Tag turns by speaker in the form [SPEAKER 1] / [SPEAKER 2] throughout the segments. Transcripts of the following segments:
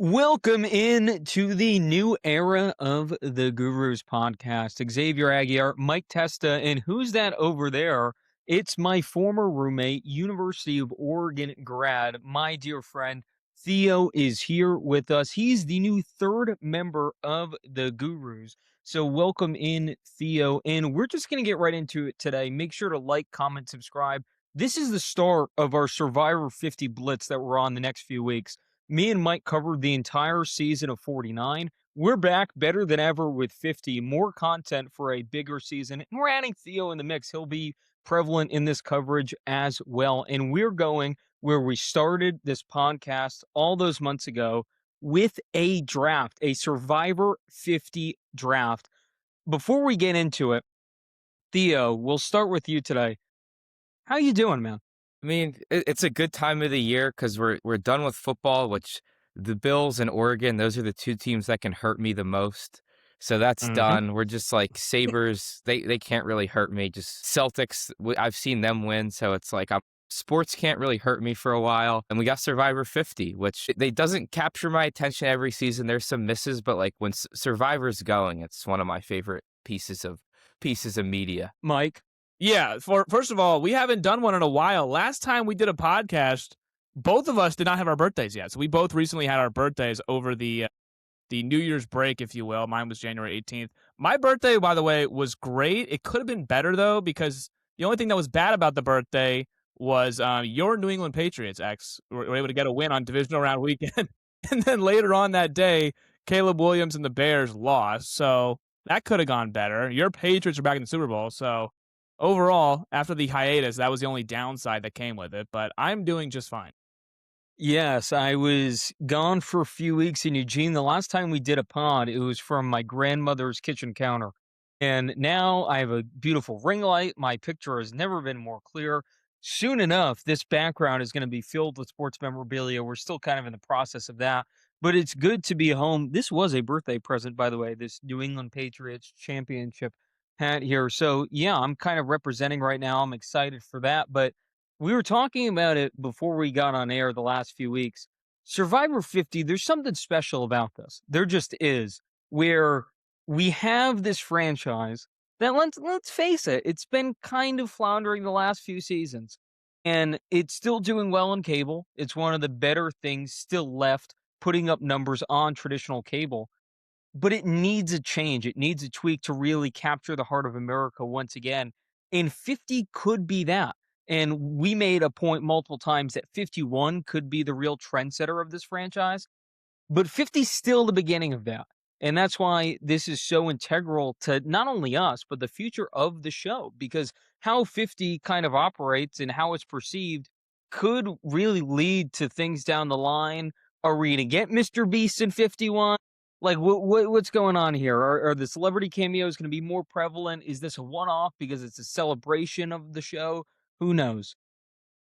[SPEAKER 1] Welcome in to the new era of the Gurus podcast. Xavier Aguiar, Mike Testa, and who's that over there? It's my former roommate, University of Oregon grad, my dear friend Theo is here with us. He's the new third member of the Gurus. So welcome in, Theo. And we're just going to get right into it today. Make sure to like, comment, subscribe. This is the start of our Survivor 50 Blitz that we're on the next few weeks. Me and Mike covered the entire season of 49. We're back better than ever with 50, more content for a bigger season. And we're adding Theo in the mix. He'll be prevalent in this coverage as well. And we're going where we started this podcast all those months ago with a draft, a Survivor 50 draft. Before we get into it, Theo, we'll start with you today. How you doing, man?
[SPEAKER 2] I mean, it's a good time of the year because we're done with football, which the Bills and Oregon, those are the two teams that can hurt me the most. So that's done. We're just like Sabres. They can't really hurt me. Just Celtics, I've seen them win. So it's like sports can't really hurt me for a while. And we got Survivor 50, which they doesn't capture my attention every season. There's some misses, but like when Survivor's going, it's one of my favorite pieces of media.
[SPEAKER 1] Mike?
[SPEAKER 3] Yeah, first of all, we haven't done one in a while. Last time we did a podcast, both of us did not have our birthdays yet. So we both recently had our birthdays over the New Year's break, if you will. Mine was January 18th. My birthday, by the way, was great. It could have been better, though, because the only thing that was bad about the birthday was your New England Patriots, were able to get a win on divisional round weekend. And then later on that day, Caleb Williams and the Bears lost. So that could have gone better. Your Patriots are back in the Super Bowl, so overall, after the hiatus, that was the only downside that came with it, but I'm doing just fine.
[SPEAKER 1] Yes, I was gone for a few weeks in Eugene. The last time we did a pod, it was from my grandmother's kitchen counter. And now I have a beautiful ring light. My picture has never been more clear. Soon enough, this background is going to be filled with sports memorabilia. We're still kind of in the process of that, but it's good to be home. This was a birthday present, by the way, this New England Patriots championship hat here. So, yeah, I'm kind of representing right now. I'm excited for that, but we were talking about it before we got on air the last few weeks. Survivor 50, there's something special about this. There just is, where we have this franchise that let's face it, it's been kind of floundering the last few seasons. And it's still doing well on cable. It's one of the better things still left, putting up numbers on traditional cable. But it needs a change. It needs a tweak to really capture the heart of America once again. And 50 could be that. And we made a point multiple times that 51 could be the real trendsetter of this franchise. But 50 is still the beginning of that. And that's why this is so integral to not only us, but the future of the show. Because how 50 kind of operates and how it's perceived could really lead to things down the line. Are we going to get Mr. Beast in 51? Like, what's going on here? Are the celebrity cameos going to be more prevalent? Is this a one-off because it's a celebration of the show? Who knows?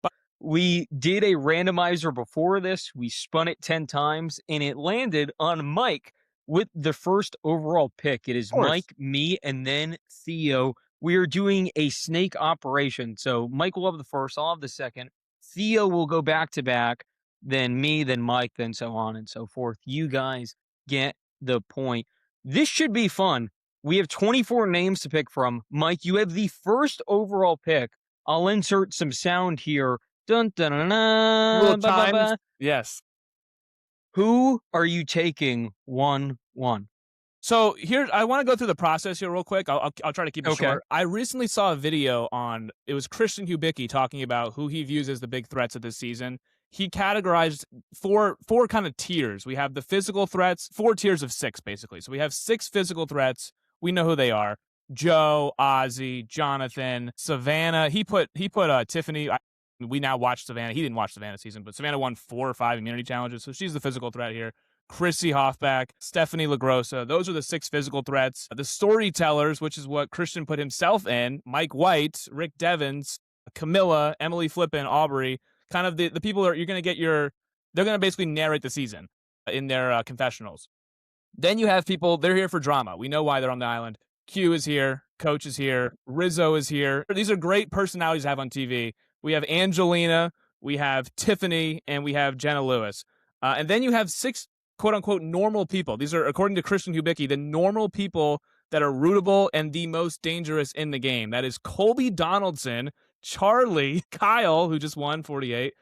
[SPEAKER 1] But we did a randomizer before this. We spun it 10 times, and it landed on Mike with the first overall pick. It is Mike, me, and then Theo. We are doing a snake operation. So Mike will have the first, I'll have the second. Theo will go back to back, then me, then Mike, then so on and so forth. You guys get the point. This should be fun. We have 24 names to pick from. Mike, you have the first overall pick. I'll insert some sound here. Dun dun dun dun. Ba, ba, ba.
[SPEAKER 3] Yes.
[SPEAKER 1] Who are you taking 1-1?
[SPEAKER 3] So here, I want to go through the process here real quick. I'll try to keep it short. I recently saw a video on, it was Christian Hubicki talking about who he views as the big threats of this season. He categorized four kind of tiers. We have the physical threats, 4 tiers of 6, basically. So we have 6 physical threats. We know who they are. Joe, Ozzy, Jonathan, Savannah. He put Tiffany. We now watch Savannah. He didn't watch Savannah season, but Savannah won 4 or 5 immunity challenges, so she's the physical threat here. Chrissy Hoffback, Stephanie LaGrossa. Those are the 6 physical threats. The storytellers, which is what Christian put himself in, Mike White, Rick Devens, Camilla, Emily Flippin, Aubrey, kind of the people that you're going to get they're going to basically narrate the season in their confessionals. Then you have people, they're here for drama. We know why they're on the island. Q is here. Coach is here. Rizzo is here. These are great personalities to have on TV. We have Angelina, we have Tiffany, and we have Jenna Lewis. And then you have 6 quote unquote normal people. These are, according to Christian Hubicki, the normal people that are rootable and the most dangerous in the game. That is Colby Donaldson, Charlie, Kyle, who just won 48,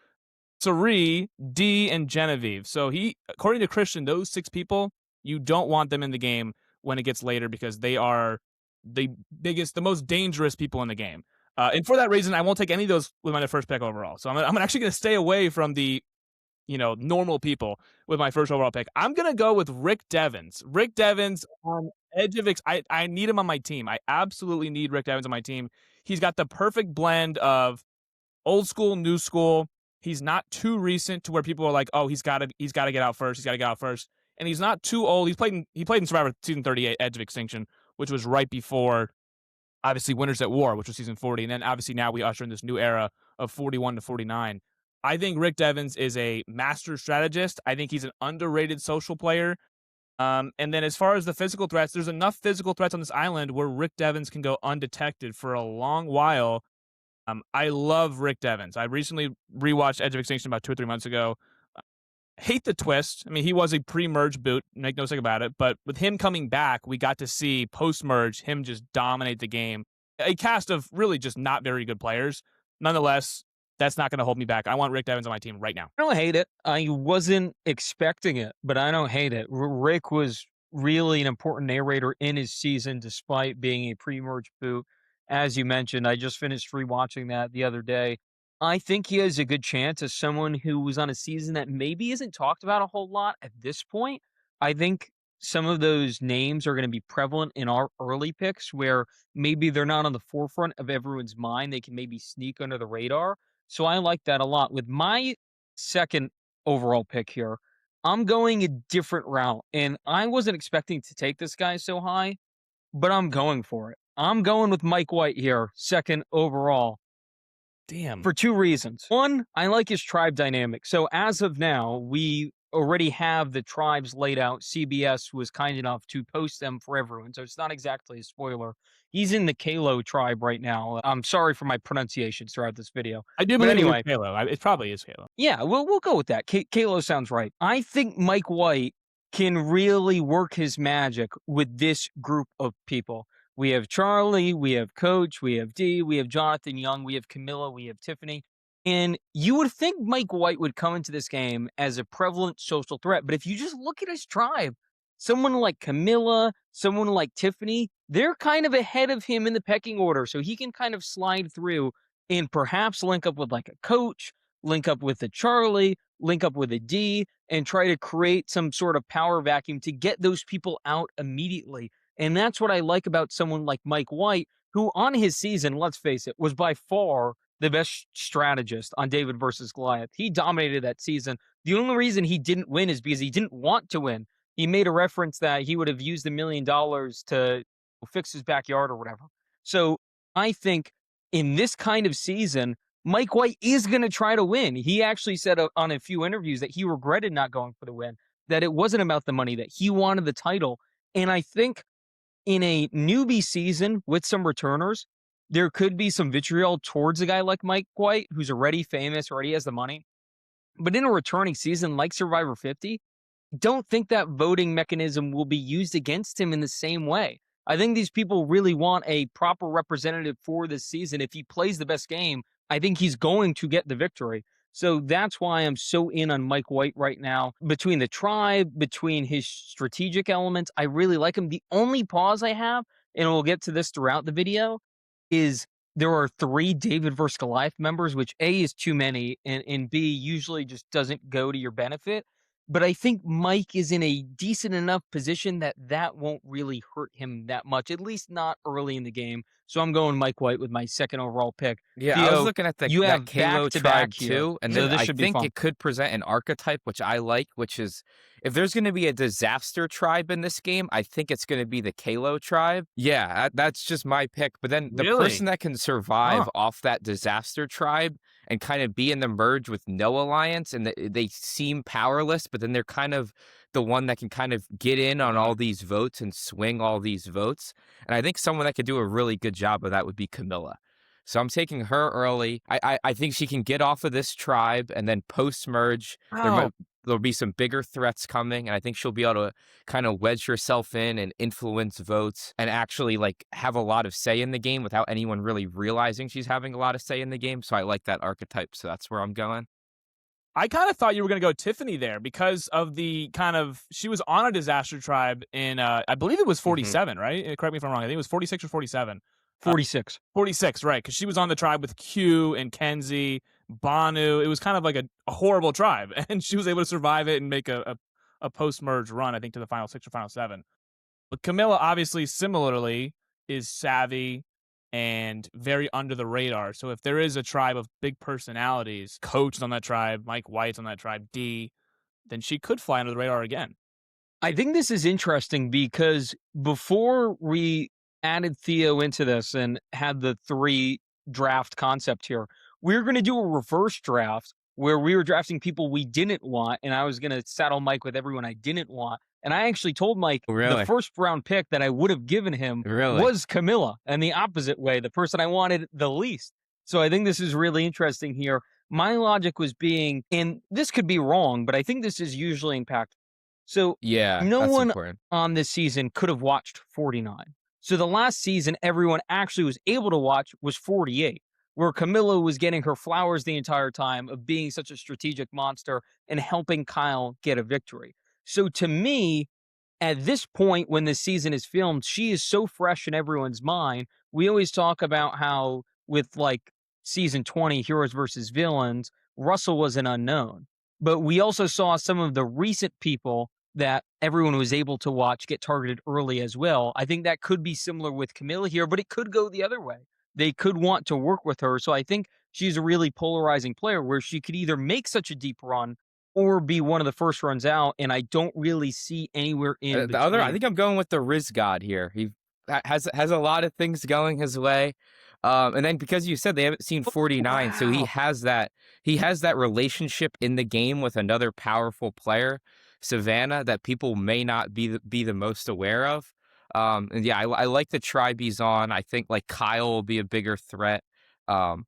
[SPEAKER 3] Sari, D, and Genevieve. So according to Christian, those 6 people, you don't want them in the game when it gets later because they are the biggest, the most dangerous people in the game. And for that reason, I won't take any of those with my first pick overall. So I'm actually going to stay away from the normal people with my first overall pick. I'm going to go with Rick Devens. Rick Devens on edge of I need him on my team. I absolutely need Rick Devens on my team. He's got the perfect blend of old school, new school. He's not too recent to where people are like, oh, he's got to get out first. He's got to get out first. And he's not too old. He played in Survivor Season 38, Edge of Extinction, which was right before, obviously, Winners at War, which was Season 40. And then, obviously, now we usher in this new era of 41 to 49. I think Rick Devens is a master strategist. I think he's an underrated social player. And then as far as the physical threats, there's enough physical threats on this island where Rick Devens can go undetected for a long while. I love Rick Devens. I recently rewatched Edge of Extinction about 2 or 3 months ago. Hate the twist. I mean, he was a pre-merge boot, make no mistake about it. But with him coming back, we got to see post-merge him just dominate the game. A cast of really just not very good players. Nonetheless, that's not going to hold me back. I want Rick Devens on my team right now.
[SPEAKER 1] I don't hate it. I wasn't expecting it, but I don't hate it. Rick was really an important narrator in his season, despite being a pre-merge boot. As you mentioned, I just finished rewatching that the other day. I think he has a good chance as someone who was on a season that maybe isn't talked about a whole lot at this point. I think some of those names are going to be prevalent in our early picks where maybe they're not on the forefront of everyone's mind. They can maybe sneak under the radar. So I like that a lot. With my second overall pick here, I'm going a different route. And I wasn't expecting to take this guy so high, but I'm going for it. I'm going with Mike White here, second overall.
[SPEAKER 3] Damn.
[SPEAKER 1] For 2 reasons. One, I like his tribe dynamic. So as of now, we already have the tribes laid out. CBS was kind enough to post them for everyone. So it's not exactly a spoiler. He's in the Kalo tribe right now. I'm sorry for my pronunciations throughout this video.
[SPEAKER 3] I do believe anyway, Kalo. It probably is Kalo.
[SPEAKER 1] Yeah, we'll go with that. Kalo sounds right. I think Mike White can really work his magic with this group of people. We have Charlie, we have Coach, we have D, we have Jonathan Young, we have Camilla, we have Tiffany. And you would think Mike White would come into this game as a prevalent social threat. But if you just look at his tribe, someone like Camilla, someone like Tiffany, they're kind of ahead of him in the pecking order. So he can kind of slide through and perhaps link up with like a Coach, link up with a Charlie, link up with a D, and try to create some sort of power vacuum to get those people out immediately. And that's what I like about someone like Mike White, who on his season, let's face it, was by far the best strategist on David versus Goliath. He dominated that season. The only reason he didn't win is because he didn't want to win. He made a reference that he would have used $1 million to fix his backyard or whatever. So I think in this kind of season, Mike White is going to try to win. He actually said on a few interviews that he regretted not going for the win, that it wasn't about the money, that he wanted the title. And I think in a newbie season with some returners, there could be some vitriol towards a guy like Mike White, who's already famous, already has the money. But in a returning season like Survivor 50, don't think that voting mechanism will be used against him in the same way. I think these people really want a proper representative for this season. If he plays the best game, I think he's going to get the victory. So that's why I'm so in on Mike White right now. Between the tribe, between his strategic elements, I really like him. The only pause I have, and we'll get to this throughout the video, is there are 3 David vs. Goliath members, which A is too many, and B usually just doesn't go to your benefit. But I think Mike is in a decent enough position that won't really hurt him that much, at least not early in the game. So I'm going Mike White with my second overall pick.
[SPEAKER 2] Yeah,
[SPEAKER 1] Theo,
[SPEAKER 2] I was looking at that Kalo tribe too, and
[SPEAKER 1] so
[SPEAKER 2] then I think it could present an archetype, which I like, which is if there's going to be a disaster tribe in this game, I think it's going to be the Kalo tribe. Yeah, that's just my pick. But then the person that can survive off that disaster tribe and kind of be in the merge with no alliance, and they seem powerless, but then they're kind of the one that can kind of get in on all these votes and swing all these votes. And I think someone that could do a really good job of that would be Camilla. So I'm taking her early. I think she can get off of this tribe, and then post-merge,
[SPEAKER 3] Oh,
[SPEAKER 2] there'll be some bigger threats coming, and I think she'll be able to kind of wedge herself in and influence votes and actually, like, have a lot of say in the game without anyone really realizing she's having a lot of say in the game, so I like that archetype, so that's where I'm going.
[SPEAKER 3] I kind of thought you were going to go Tiffany there because of the kind of she was on a disaster tribe in I believe it was
[SPEAKER 2] Mhm.
[SPEAKER 3] 47, right? Correct me if I'm wrong. I think it was 46 or 47. Uh,
[SPEAKER 1] 46.
[SPEAKER 3] 46, right? Because she was on the tribe with Q and Kenzie, Banu. It was kind of like a horrible tribe, and she was able to survive it and make a post merge run, I think, to the final six or final seven. But Camilla, obviously, similarly, is savvy and very under the radar. So if there is a tribe of big personalities, Coach is on that tribe, Mike White's on that tribe, D, then she could fly under the radar again.
[SPEAKER 1] I think this is interesting because before we added Theo into this and had the 3 draft concept here, we were gonna do a reverse draft where we were drafting people we didn't want, and I was gonna saddle Mike with everyone I didn't want, and I actually told Mike the
[SPEAKER 2] Really?
[SPEAKER 1] first round pick that I would have given him
[SPEAKER 2] Really?
[SPEAKER 1] was Camilla, and the opposite way, the person I wanted the least. So I think this is really interesting here. My logic was being, and this could be wrong, but I think this is usually impactful. So
[SPEAKER 2] Yeah,
[SPEAKER 1] no
[SPEAKER 2] that's
[SPEAKER 1] one
[SPEAKER 2] important.
[SPEAKER 1] on this season could have watched 49. So the last season everyone actually was able to watch was 48, where Camilla was getting her flowers the entire time of being such a strategic monster and helping Kyle get a victory. So to me, at this point when this season is filmed, she is so fresh in everyone's mind. We always talk about how with like season 20, Heroes versus Villains, Russell was an unknown. But we also saw some of the recent people that everyone was able to watch get targeted early as well. I think that could be similar with Camilla here, but it could go the other way. They could want to work with her. So I think she's a really polarizing player where she could either make such a deep run or be one of the first runs out, and I don't really see anywhere in
[SPEAKER 2] The other, I
[SPEAKER 1] between.
[SPEAKER 2] think I'm going with the Riz God here. He has a lot of things going his way, and then because you said they haven't seen 49, so
[SPEAKER 1] Wow.
[SPEAKER 2] he has that relationship in the game with another powerful player, Savannah, that people may not be the most aware of. And yeah, I like the tribe he's on. I think like Kyle will be a bigger threat um,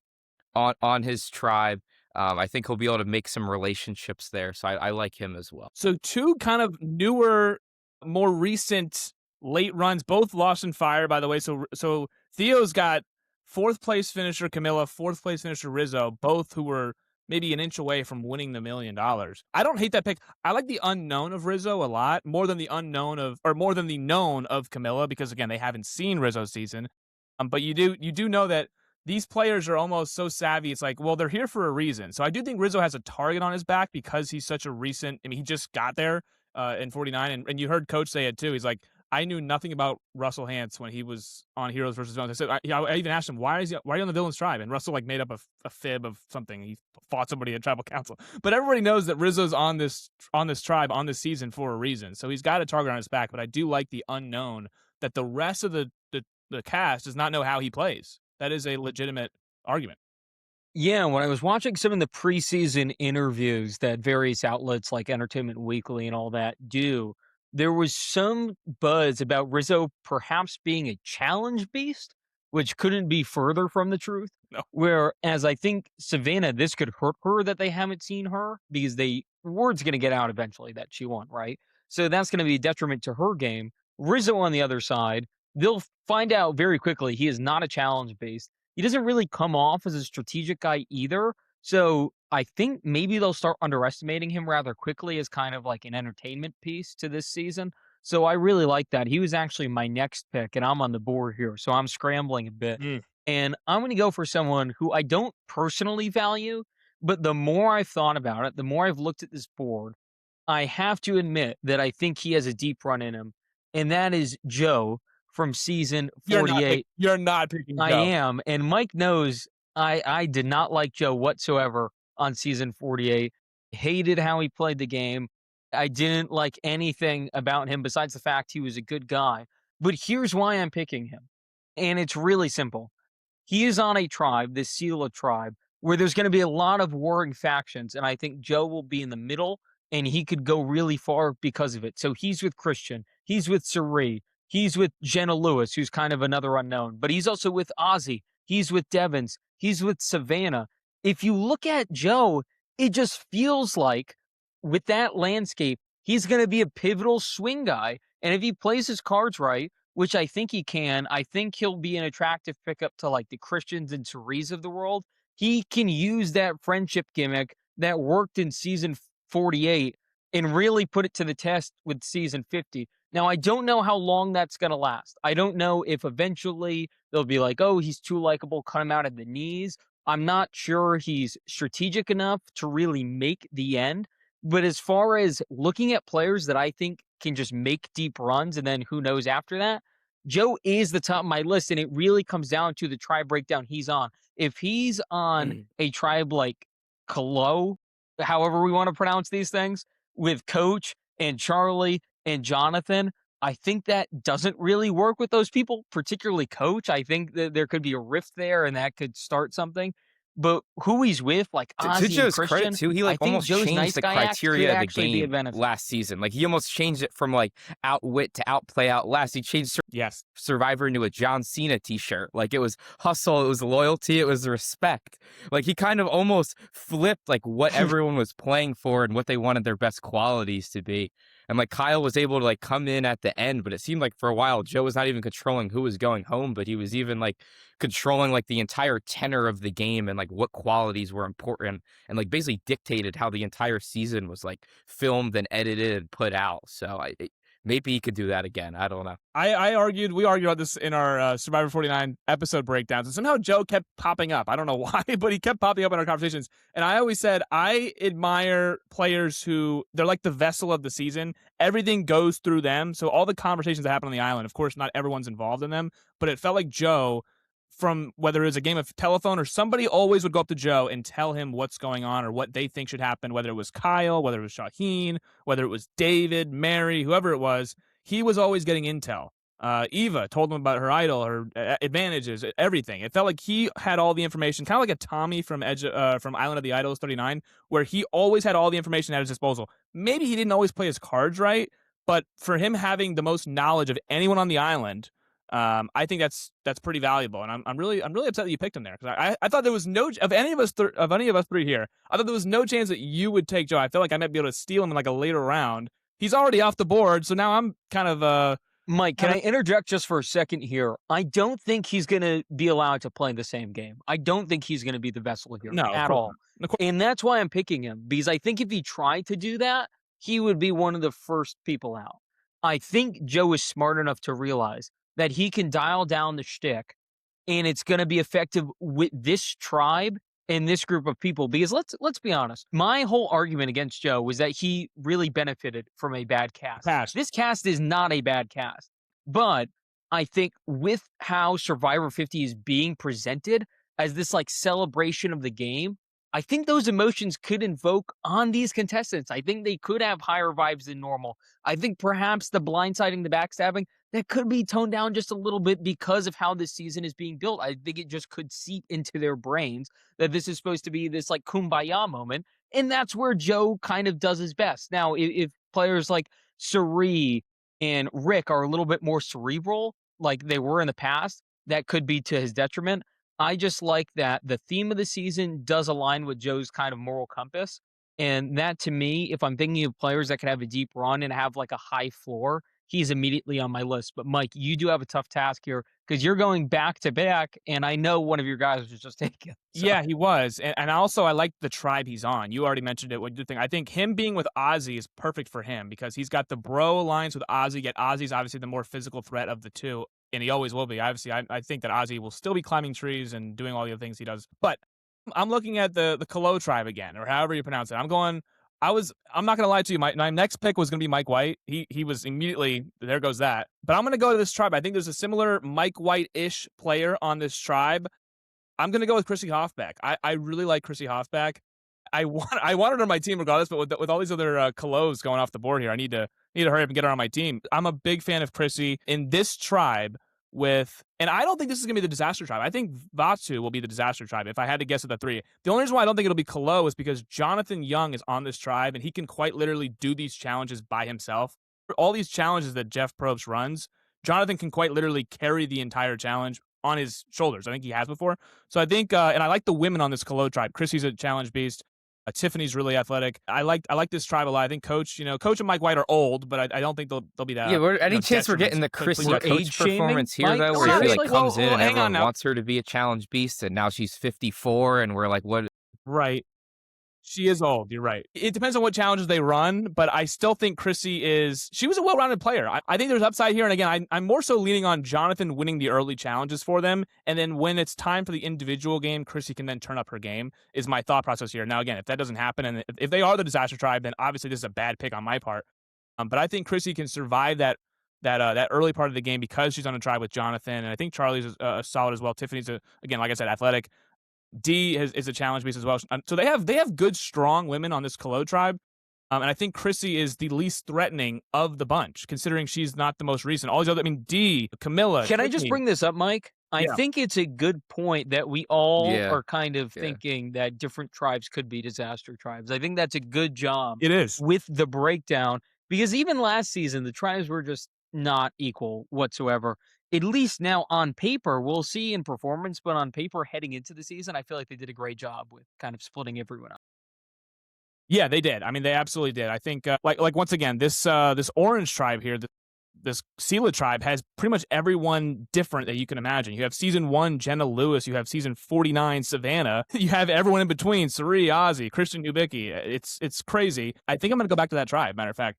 [SPEAKER 2] on his tribe. I think he'll be able to make some relationships there, so I like him as well.
[SPEAKER 3] So two kind of newer, more recent late runs, both lost in fire, by the way. So Theo's got fourth place finisher Camilla, fourth place finisher Rizzo, both who were maybe an inch away from winning the $1 million. I don't hate that pick. I like the unknown of Rizzo a lot more than the unknown of, or more than the known of Camilla, because again, they haven't seen Rizzo's season. But you do know that these players are almost so savvy. It's like, well, they're here for a reason. So I do think Rizzo has a target on his back because he's such a recent. I mean, he just got there in 49, and you heard Coach say it too. He's like, I knew nothing about Russell Hantz when he was on Heroes versus Villains. I said, I even asked him, why are you on the Villains tribe? And Russell like made up a fib of something. He fought somebody at tribal council. But everybody knows that Rizzo's on this tribe on this season for a reason. So he's got a target on his back. But I do like the unknown that the rest of the cast does not know how he plays. That is a legitimate argument.
[SPEAKER 1] Yeah, when I was watching some of the preseason interviews that various outlets like Entertainment Weekly and all that do, there was some buzz about Rizzo perhaps being a challenge beast, which couldn't be further from the truth.
[SPEAKER 3] No.
[SPEAKER 1] Whereas I think Savannah, this could hurt her that they haven't seen her because word's going to get out eventually that she won, right? So that's going to be a detriment to her game. Rizzo on the other side, they'll find out very quickly he is not a challenge beast. He doesn't really come off as a strategic guy either. So I think maybe they'll start underestimating him rather quickly as kind of like an entertainment piece to this season. So I really like that. He was actually my next pick, and I'm on the board here. So I'm scrambling a bit.
[SPEAKER 3] Mm.
[SPEAKER 1] And I'm going to go for someone who I don't personally value, but the more I've thought about it, the more I've looked at this board, I have to admit that I think he has a deep run in him. And that is Joe from season 48.
[SPEAKER 3] You're not picking
[SPEAKER 1] I
[SPEAKER 3] Joe.
[SPEAKER 1] am, and Mike knows I did not like Joe whatsoever on season 48. Hated how he played the game. I didn't like anything about him besides the fact he was a good guy. But here's why I'm picking him. And it's really simple. He is on a tribe, this Sela tribe, where there's going to be a lot of warring factions, and I think Joe will be in the middle, and he could go really far because of it. So he's with Christian, he's with Sari, he's with Jenna Lewis, who's kind of another unknown, but he's also with Ozzy, he's with Devins, he's with Savannah. If you look at Joe, it just feels like with that landscape, he's going to be a pivotal swing guy. And if he plays his cards right, which I think he can, I think he'll be an attractive pickup to like the Christians and Therese of the world. He can use that friendship gimmick that worked in season 48 and really put it to the test with season 50. Now, I don't know how long that's going to last. I don't know if eventually they'll be like, oh, he's too likable, cut him out at the knees. I'm not sure he's strategic enough to really make the end. But as far as looking at players that I think can just make deep runs and then who knows after that, Joe is the top of my list. And it really comes down to the tribe breakdown he's on. If he's on a tribe like Kalo, however we want to pronounce these things, with Coach and Charlie and Jonathan, I think that doesn't really work with those people, particularly Coach. I think that there could be a rift there and that could start something. But who he's with, like
[SPEAKER 2] To
[SPEAKER 1] Ozzy and
[SPEAKER 2] Joe's credit
[SPEAKER 1] Christian,
[SPEAKER 2] too, he
[SPEAKER 1] I
[SPEAKER 2] like
[SPEAKER 1] think
[SPEAKER 2] almost
[SPEAKER 1] Joe's
[SPEAKER 2] changed
[SPEAKER 1] nice
[SPEAKER 2] the
[SPEAKER 1] guy act could
[SPEAKER 2] criteria of the
[SPEAKER 1] actually be a
[SPEAKER 2] game
[SPEAKER 1] benefit.
[SPEAKER 2] last season. Like he almost changed it from like outwit to outplay, outlast. He changed
[SPEAKER 3] Yes.
[SPEAKER 2] Survivor into a John Cena t-shirt. Like it was hustle, it was loyalty, it was respect. Like he kind of almost flipped like what everyone was playing for and what they wanted their best qualities to be. And like Kyle was able to like come in at the end, but it seemed like for a while Joe was not even controlling who was going home, but he was even like controlling like the entire tenor of the game and like what qualities were important and like basically dictated how the entire season was like filmed and edited and put out. So maybe he could do that again. I don't know.
[SPEAKER 3] We argued about this in our Survivor 49 episode breakdowns, and somehow Joe kept popping up. I don't know why, but he kept popping up in our conversations. And I always said, I admire players who, they're like the vessel of the season. Everything goes through them. So all the conversations that happen on the island, of course, not everyone's involved in them, but it felt like Joe, from whether it was a game of telephone or somebody always would go up to Joe and tell him what's going on or what they think should happen, whether it was Kyle, whether it was Shaheen, whether it was David, Mary, whoever it was, he was always getting intel. Eva told him about her idol, her advantages, everything. It felt like he had all the information, kind of like a Tommy from from Island of the Idols 39, where he always had all the information at his disposal. Maybe he didn't always play his cards right, but for him having the most knowledge of anyone on the island, I think that's pretty valuable, and I'm really upset that you picked him there because I thought there was no of any of us three here. I thought there was no chance that you would take Joe. I feel like I might be able to steal him in like a later round. He's already off the board, so now I'm kind of
[SPEAKER 1] Mike, can I interject just for a second here? I don't think he's going to be allowed to play the same game. I don't think he's going to be the vessel here
[SPEAKER 3] no,
[SPEAKER 1] at all. And that's why I'm picking him, because I think if he tried to do that, he would be one of the first people out. I think Joe is smart enough to realize that he can dial down the shtick and it's going to be effective with this tribe and this group of people. Because let's be honest, my whole argument against Joe was that he really benefited from a bad cast. This cast is not a bad cast, but I think with how Survivor 50 is being presented as this like celebration of the game, I think those emotions could invoke on these contestants. I think they could have higher vibes than normal. I think perhaps the blindsiding, the backstabbing, that could be toned down just a little bit because of how this season is being built. I think it just could seep into their brains that this is supposed to be this like kumbaya moment. And that's where Joe kind of does his best. Now, if players like Sari and Rick are a little bit more cerebral, like they were in the past, that could be to his detriment. I just like that the theme of the season does align with Joe's kind of moral compass. And that to me, if I'm thinking of players that could have a deep run and have like a high floor, he's immediately on my list. But Mike, you do have a tough task here because you're going back to back, and I know one of your guys was just taken. So.
[SPEAKER 3] Yeah, he was. And also, I like the tribe he's on. You already mentioned it. What do you think? I think him being with Ozzy is perfect for him because he's got the bro alliance with Ozzy, yet Ozzy's obviously the more physical threat of the two. And he always will be. Obviously, I think that Ozzy will still be climbing trees and doing all the other things he does. But I'm looking at the Kalo tribe again, or however you pronounce it. I'm not gonna lie to you. My next pick was gonna be Mike White. He was immediately, there goes that. But I'm gonna go to this tribe. I think there's a similar Mike White-ish player on this tribe. I'm gonna go with Chrissy Hoffbeck. I really like Chrissy Hoffbeck. I wanted her on my team regardless, but with all these other Kalos going off the board here, I need to hurry up and get her on my team. I'm a big fan of Chrissy in this tribe and I don't think this is going to be the disaster tribe. I think Vatu will be the disaster tribe if I had to guess at the three. The only reason why I don't think it'll be Kalo is because Jonathan Young is on this tribe and he can quite literally do these challenges by himself. For all these challenges that Jeff Probst runs, Jonathan can quite literally carry the entire challenge on his shoulders. I think he has before. So I think, and I like the women on this Kalo tribe. Chrissy's a challenge beast. Tiffany's really athletic. I like this tribe a lot. I think Coach and Mike White are old, but I don't think they'll be
[SPEAKER 2] Yeah,
[SPEAKER 3] that.
[SPEAKER 2] any chance we're getting
[SPEAKER 3] detriments.
[SPEAKER 2] the
[SPEAKER 3] Please
[SPEAKER 2] Chrissy
[SPEAKER 1] We're
[SPEAKER 3] got
[SPEAKER 1] age
[SPEAKER 2] coach
[SPEAKER 1] shaming,
[SPEAKER 2] performance here
[SPEAKER 1] Mike,
[SPEAKER 2] though, where she like
[SPEAKER 1] seriously?
[SPEAKER 2] comes in and
[SPEAKER 3] hang on
[SPEAKER 2] everyone
[SPEAKER 3] now.
[SPEAKER 2] wants her to be a challenge beast, and now she's 54, and we're like, what?
[SPEAKER 3] Right. She is old. You're right. It depends on what challenges they run, but I still think she was a well-rounded player. I think there's upside here. And again, I'm more so leaning on Jonathan winning the early challenges for them. And then when it's time for the individual game, Chrissy can then turn up her game, is my thought process here. Now, again, if that doesn't happen, and if they are the disaster tribe, then obviously this is a bad pick on my part. But I think Chrissy can survive that early part of the game because she's on a tribe with Jonathan. And I think Charlie's solid as well. Tiffany's, again, like I said, athletic. Is a challenge beast as well. So they have good, strong women on this Kalo tribe. And I think Chrissy is the least threatening of the bunch, considering she's not the most recent. All these other, I mean, Camilla.
[SPEAKER 1] Can I just
[SPEAKER 3] Tiffany.
[SPEAKER 1] bring this up, Mike? I
[SPEAKER 3] Yeah.
[SPEAKER 1] think it's a good point that we all
[SPEAKER 2] Yeah,
[SPEAKER 1] are kind of
[SPEAKER 2] yeah.
[SPEAKER 1] thinking that different tribes could be disaster tribes. I think that's a good job
[SPEAKER 3] It is.
[SPEAKER 1] with the breakdown because even last season, the tribes were just not equal whatsoever. At least now on paper, we'll see in performance, but on paper heading into the season, I feel like they did a great job with kind of splitting everyone up.
[SPEAKER 3] Yeah, they did. I mean, they absolutely did. I think, like once again, this orange tribe here, this Sela tribe has pretty much everyone different that you can imagine. You have season 1 Jenna Lewis, you have season 49 Savannah, you have everyone in between, Sari, Ozzy, Christian Hubicki. It's crazy. I think I'm gonna go back to that tribe. Matter of fact,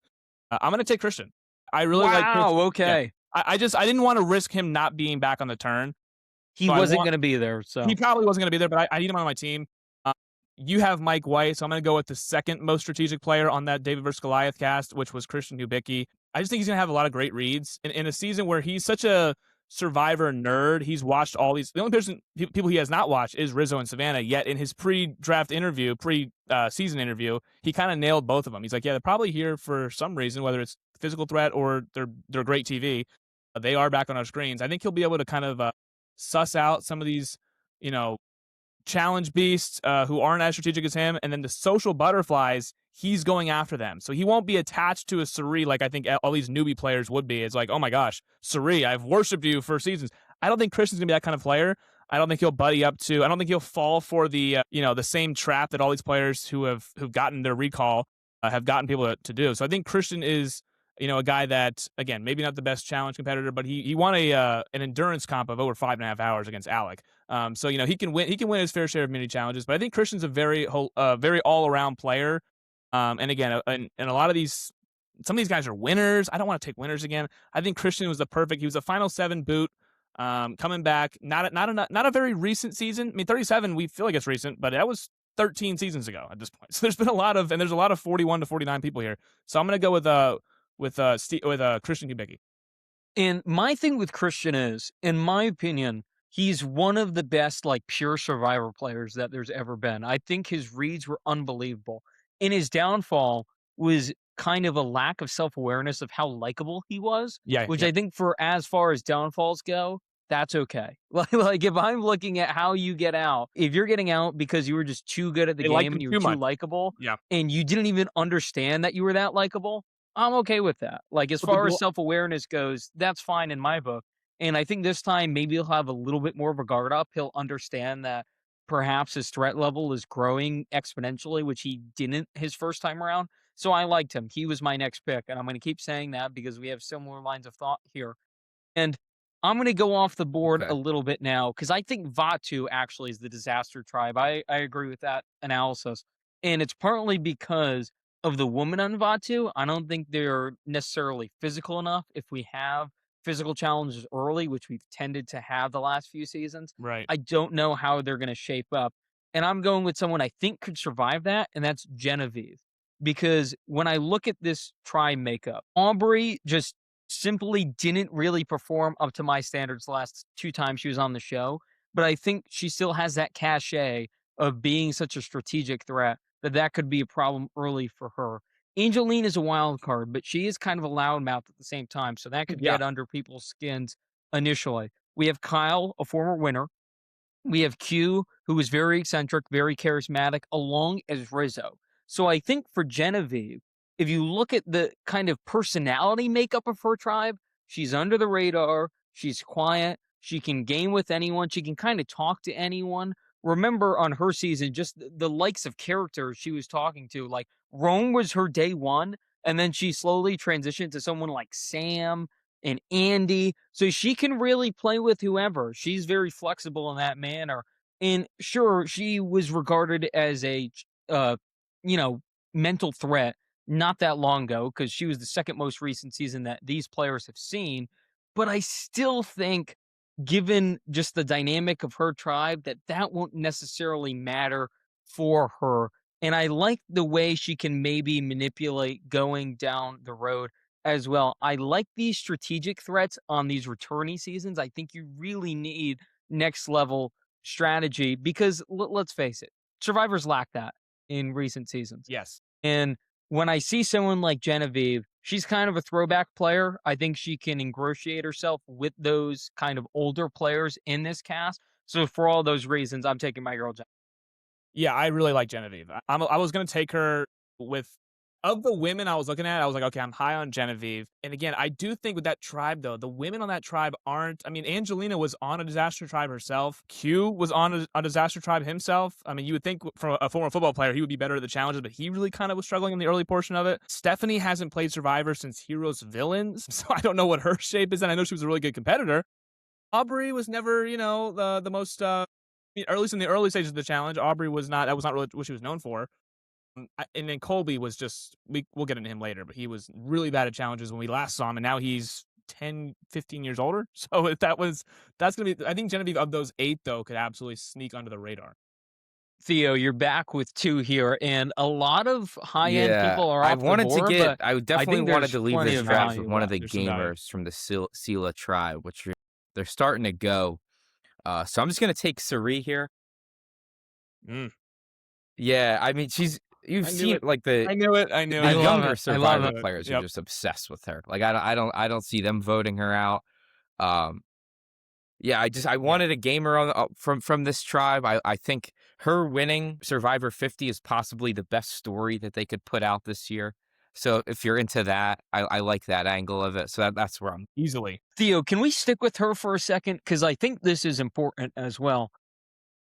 [SPEAKER 3] I'm gonna take Christian. I really like Christian.
[SPEAKER 1] Wow.
[SPEAKER 3] Yeah.
[SPEAKER 1] Okay.
[SPEAKER 3] I didn't want to risk him not being back on the turn.
[SPEAKER 1] He
[SPEAKER 3] So
[SPEAKER 1] wasn't going to be there. So
[SPEAKER 3] he probably wasn't going to be there, but I need him on my team. You have Mike White, so I'm going to go with the second most strategic player on that David vs. Goliath cast, which was Christian Hubicki. I just think he's going to have a lot of great reads in a season where he's such a Survivor nerd. He's watched all these. The only people he has not watched is Rizzo and Savannah. Yet in his pre-draft interview, season interview, he kind of nailed both of them. He's like, yeah, they're probably here for some reason, whether it's physical threat or they're great TV. They are back on our screens. I think he'll be able to kind of suss out some of these, challenge beasts who aren't as strategic as him, and then the social butterflies, he's going after them. So he won't be attached to a Sari like I think all these newbie players would be. It's like, oh my gosh, Sari, I've worshipped you for seasons. I don't think Christian's gonna be that kind of player. I don't think he'll buddy up to. I don't think he'll fall for the the same trap that all these players who've gotten their recall have gotten people to do. So I think Christian is a guy that, again, maybe not the best challenge competitor, but he won an endurance comp of over 5.5 hours against Alec. So he can win his fair share of mini challenges. But I think Christian's a very all around player. And again, and a lot of some of these guys are winners. I don't want to take winners again. I think Christian was he was a Final 7 boot. Coming back, not a very recent season. I mean, 37, we feel like it's recent, but that was 13 seasons ago at this point. So there's a lot of 41 to 49 people here. So I'm gonna go with Christian Hubicki.
[SPEAKER 1] And my thing with Christian is, in my opinion, he's one of the best like pure survivor players that there's ever been. I think his reads were unbelievable. And his downfall was kind of a lack of self-awareness of how likable he was,
[SPEAKER 3] Yeah,
[SPEAKER 1] which
[SPEAKER 3] yeah.
[SPEAKER 1] I think for as far as downfalls go, that's okay. Like if I'm looking at how you get out, if you're getting out because you were just too good at the
[SPEAKER 3] They liked
[SPEAKER 1] game
[SPEAKER 3] him
[SPEAKER 1] and you
[SPEAKER 3] too
[SPEAKER 1] were too
[SPEAKER 3] much.
[SPEAKER 1] likable,
[SPEAKER 3] Yeah.
[SPEAKER 1] and you didn't even understand that you were that likable, I'm okay with that. Like, as
[SPEAKER 3] But the
[SPEAKER 1] far as
[SPEAKER 3] gl
[SPEAKER 1] self-awareness goes, that's fine in my book. And I think this time maybe he'll have a little bit more of a guard up. He'll understand that perhaps his threat level is growing exponentially, which he didn't his first time around. So I liked him. He was my next pick, and I'm going to keep saying that because we have similar lines of thought here. And I'm going to go off the board
[SPEAKER 2] Okay.
[SPEAKER 1] a little bit now because I think Vatu actually is the disaster tribe. I agree with that analysis. And it's partly because of the woman on Vatu. I don't think they're necessarily physical enough. If we have physical challenges early, which we've tended to have the last few seasons,
[SPEAKER 3] Right.
[SPEAKER 1] I don't know how they're going to shape up. And I'm going with someone I think could survive that, and that's Genevieve. Because when I look at this tribe makeup, Aubrey just simply didn't really perform up to my standards the last 2 times she was on the show, but I think she still has that cachet of being such a strategic threat that could be a problem early for her. Angeline is a wild card, but she is kind of a loudmouth at the same time, so that could
[SPEAKER 3] Yeah.
[SPEAKER 1] get under people's skins initially. We have Kyle, a former winner. We have Q, who is very eccentric, very charismatic, along as Rizzo. So I think for Genevieve, if you look at the kind of personality makeup of her tribe, she's under the radar, she's quiet, She can game with anyone. She can kind of talk to anyone. Remember on her season, just the likes of characters she was talking to. Like Rome was her day one, and then she slowly transitioned to someone like Sam and Andy. So she can really play with whoever. She's very flexible in that manner. And sure, she was regarded as a uh, you know, mental threat not that long ago because she was the second most recent season that these players have seen. But I still think, given just the dynamic of her tribe, that that won't necessarily matter for her. And I like the way she can maybe manipulate going down the road as well. I like these strategic threats on these returning seasons. I think you really need next level strategy because let's face it, survivors lack that in recent seasons.
[SPEAKER 3] Yes.
[SPEAKER 1] And when I see someone like Genevieve, she's kind of a throwback player. I think she can ingratiate herself with those kind of older players in this cast. So for all those reasons, I'm taking my girl.
[SPEAKER 3] Yeah, I really like Genevieve. I was gonna take her with of the women I was looking at, I was like, okay, I'm high on Genevieve. And again, I do think with that tribe though, the women on that tribe aren't. I mean, Angelina was on a disaster tribe herself. Q was on a disaster tribe himself. I mean, you would think from a former football player, he would be better at the challenges, but he really kind of was struggling in the early portion of it. Stephanie hasn't played Survivor since Heroes Villains, so I don't know what her shape is, and I know she was a really good competitor. Aubrey was never, the most or at least in the early stages of the challenge, Aubrey was not. That was not really what she was known for. And then Colby was just. We'll get into him later, but he was really bad at challenges when we last saw him, and now he's 10, 15 years older. So if that's gonna be. I think Genevieve of those 8 though could absolutely sneak under the radar.
[SPEAKER 1] Theo, you're back with 2 here, and a lot of high-end
[SPEAKER 2] Yeah,
[SPEAKER 1] people are off the board, but
[SPEAKER 2] I
[SPEAKER 1] I
[SPEAKER 2] definitely
[SPEAKER 1] think
[SPEAKER 2] wanted
[SPEAKER 1] there's
[SPEAKER 2] to leave
[SPEAKER 1] plenty
[SPEAKER 2] this
[SPEAKER 1] of
[SPEAKER 2] draft with
[SPEAKER 1] value
[SPEAKER 2] one of
[SPEAKER 1] left.
[SPEAKER 2] the
[SPEAKER 3] There's some value.
[SPEAKER 2] gamers from the Sela tribe, which they're starting to go. So I'm just gonna take Sari here.
[SPEAKER 3] Mm.
[SPEAKER 2] Yeah, I mean, you've
[SPEAKER 3] I knew
[SPEAKER 2] seen
[SPEAKER 3] it.
[SPEAKER 2] like the
[SPEAKER 3] I knew it. I
[SPEAKER 2] the
[SPEAKER 3] knew
[SPEAKER 1] I
[SPEAKER 3] it.
[SPEAKER 1] love
[SPEAKER 2] younger
[SPEAKER 1] it. I love
[SPEAKER 2] Survivor
[SPEAKER 1] it.
[SPEAKER 2] players are
[SPEAKER 3] Yep.
[SPEAKER 2] just obsessed with her. Like I don't see them voting her out. Um, yeah, I
[SPEAKER 3] Yeah.
[SPEAKER 2] wanted a gamer on from this tribe. I think her winning Survivor 50 is possibly the best story that they could put out this year. So if you're into that, I like that angle of it. So that's where I'm.
[SPEAKER 3] Easily.
[SPEAKER 1] Theo, can we stick with her for a second? Because I think this is important as well.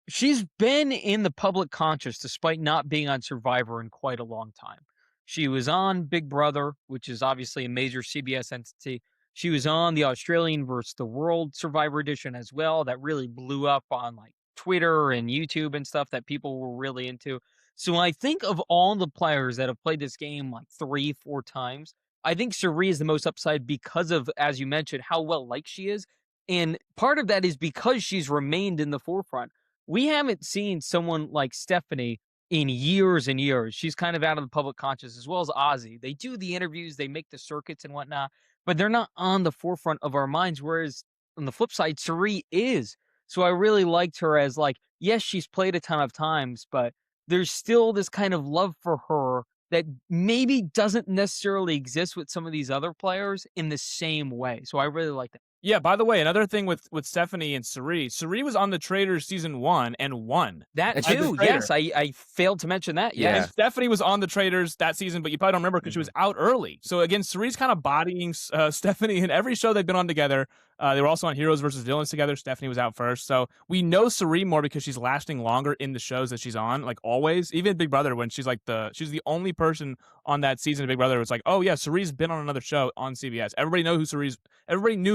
[SPEAKER 1] She's been in the public conscious despite not being on Survivor in quite a long time. She was on Big Brother, which is obviously a major CBS entity. She was on the Australian versus the World Survivor edition as well, that really blew up on like Twitter and YouTube and stuff that people were really into. So when I think of all the players that have played this game like 3, 4 times, I think Suri is the most upside because of, as you mentioned, how well liked she is. And part of that is because she's remained in the forefront. We haven't seen someone like Stephanie in years and years. She's kind of out of the public conscious as well as Ozzy. They do the interviews, they make the circuits and whatnot, but they're not on the forefront of our minds. Whereas on the flip side, Suri is. So I really liked her as like, yes, she's played a ton of times, but there's still this kind of love for her that maybe doesn't necessarily exist with some of these other players in the same way. So I really like that.
[SPEAKER 3] Yeah, by the way, another thing with Stephanie and Suri was on the Traders season 1 and won.
[SPEAKER 1] That
[SPEAKER 2] And she
[SPEAKER 3] As a
[SPEAKER 1] too.
[SPEAKER 3] trader.
[SPEAKER 1] Yes, I failed to mention that.
[SPEAKER 2] Yeah.
[SPEAKER 3] And
[SPEAKER 1] Yes.
[SPEAKER 3] Stephanie was on the Traders that season, but you probably don't remember because she was out early. So again, Suri's kind of bodying Stephanie in every show they've been on together. They were also on Heroes versus Villains together. Stephanie was out first. So we know Suri more because she's lasting longer in the shows that she's on, like always. Even Big Brother, when she's the only person on that season of Big Brother. It's like, oh yeah, Suri's been on another show on CBS. Everybody knew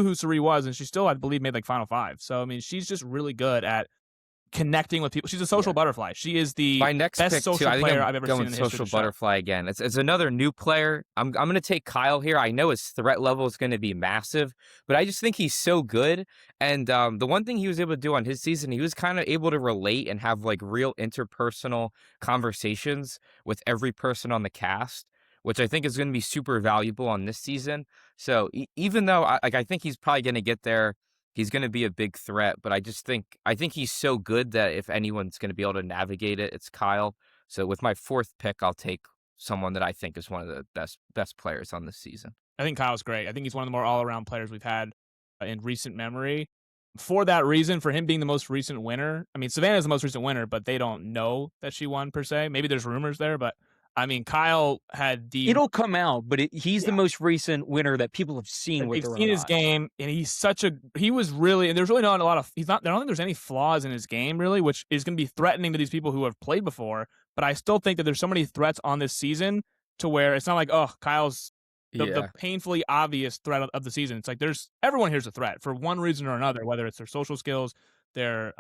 [SPEAKER 3] who Suri was, and she still, I believe, made like Final Five. So I mean, she's just really good at connecting with people. She's a social butterfly. She is the
[SPEAKER 2] My next
[SPEAKER 3] best
[SPEAKER 2] pick too.
[SPEAKER 3] social
[SPEAKER 2] I think
[SPEAKER 3] player
[SPEAKER 2] I'm
[SPEAKER 3] I've ever
[SPEAKER 2] going
[SPEAKER 3] seen in the history
[SPEAKER 2] social
[SPEAKER 3] of the show.
[SPEAKER 2] butterfly again. It's another new player. I'm going to take Kyle here. I know his threat level is going to be massive, but I just think he's so good. And the one thing he was able to do on his season, he was kind of able to relate and have like real interpersonal conversations with every person on the cast, which I think is going to be super valuable on this season. So even though I think he's probably going to get there. He's going to be a big threat, but I think he's so good that if anyone's going to be able to navigate it, it's Kyle. So with my 4th pick, I'll take someone that I think is one of the best players on this season.
[SPEAKER 3] I think Kyle's great. I think he's one of the more all-around players we've had in recent memory. For that reason, for him being the most recent winner, I mean, Savannah's the most recent winner, but they don't know that she won per se. Maybe there's rumors there, but I mean, Kyle had the
[SPEAKER 1] It'll come out, but he's the
[SPEAKER 3] yeah.
[SPEAKER 1] most recent winner that people have seen
[SPEAKER 3] Like,
[SPEAKER 1] with
[SPEAKER 3] they've
[SPEAKER 1] their
[SPEAKER 3] seen
[SPEAKER 1] own
[SPEAKER 3] his
[SPEAKER 1] eyes.
[SPEAKER 3] game, and he was really, and there's really not a lot of he's not I don't think there's any flaws in his game really, which is gonna be threatening to these people who have played before, but I still think that there's so many threats on this season to where it's not like, oh, Kyle's the
[SPEAKER 2] Yeah.
[SPEAKER 3] painfully obvious threat of the season. It's like there's everyone here's a threat for one reason or another, whether it's their social skills, their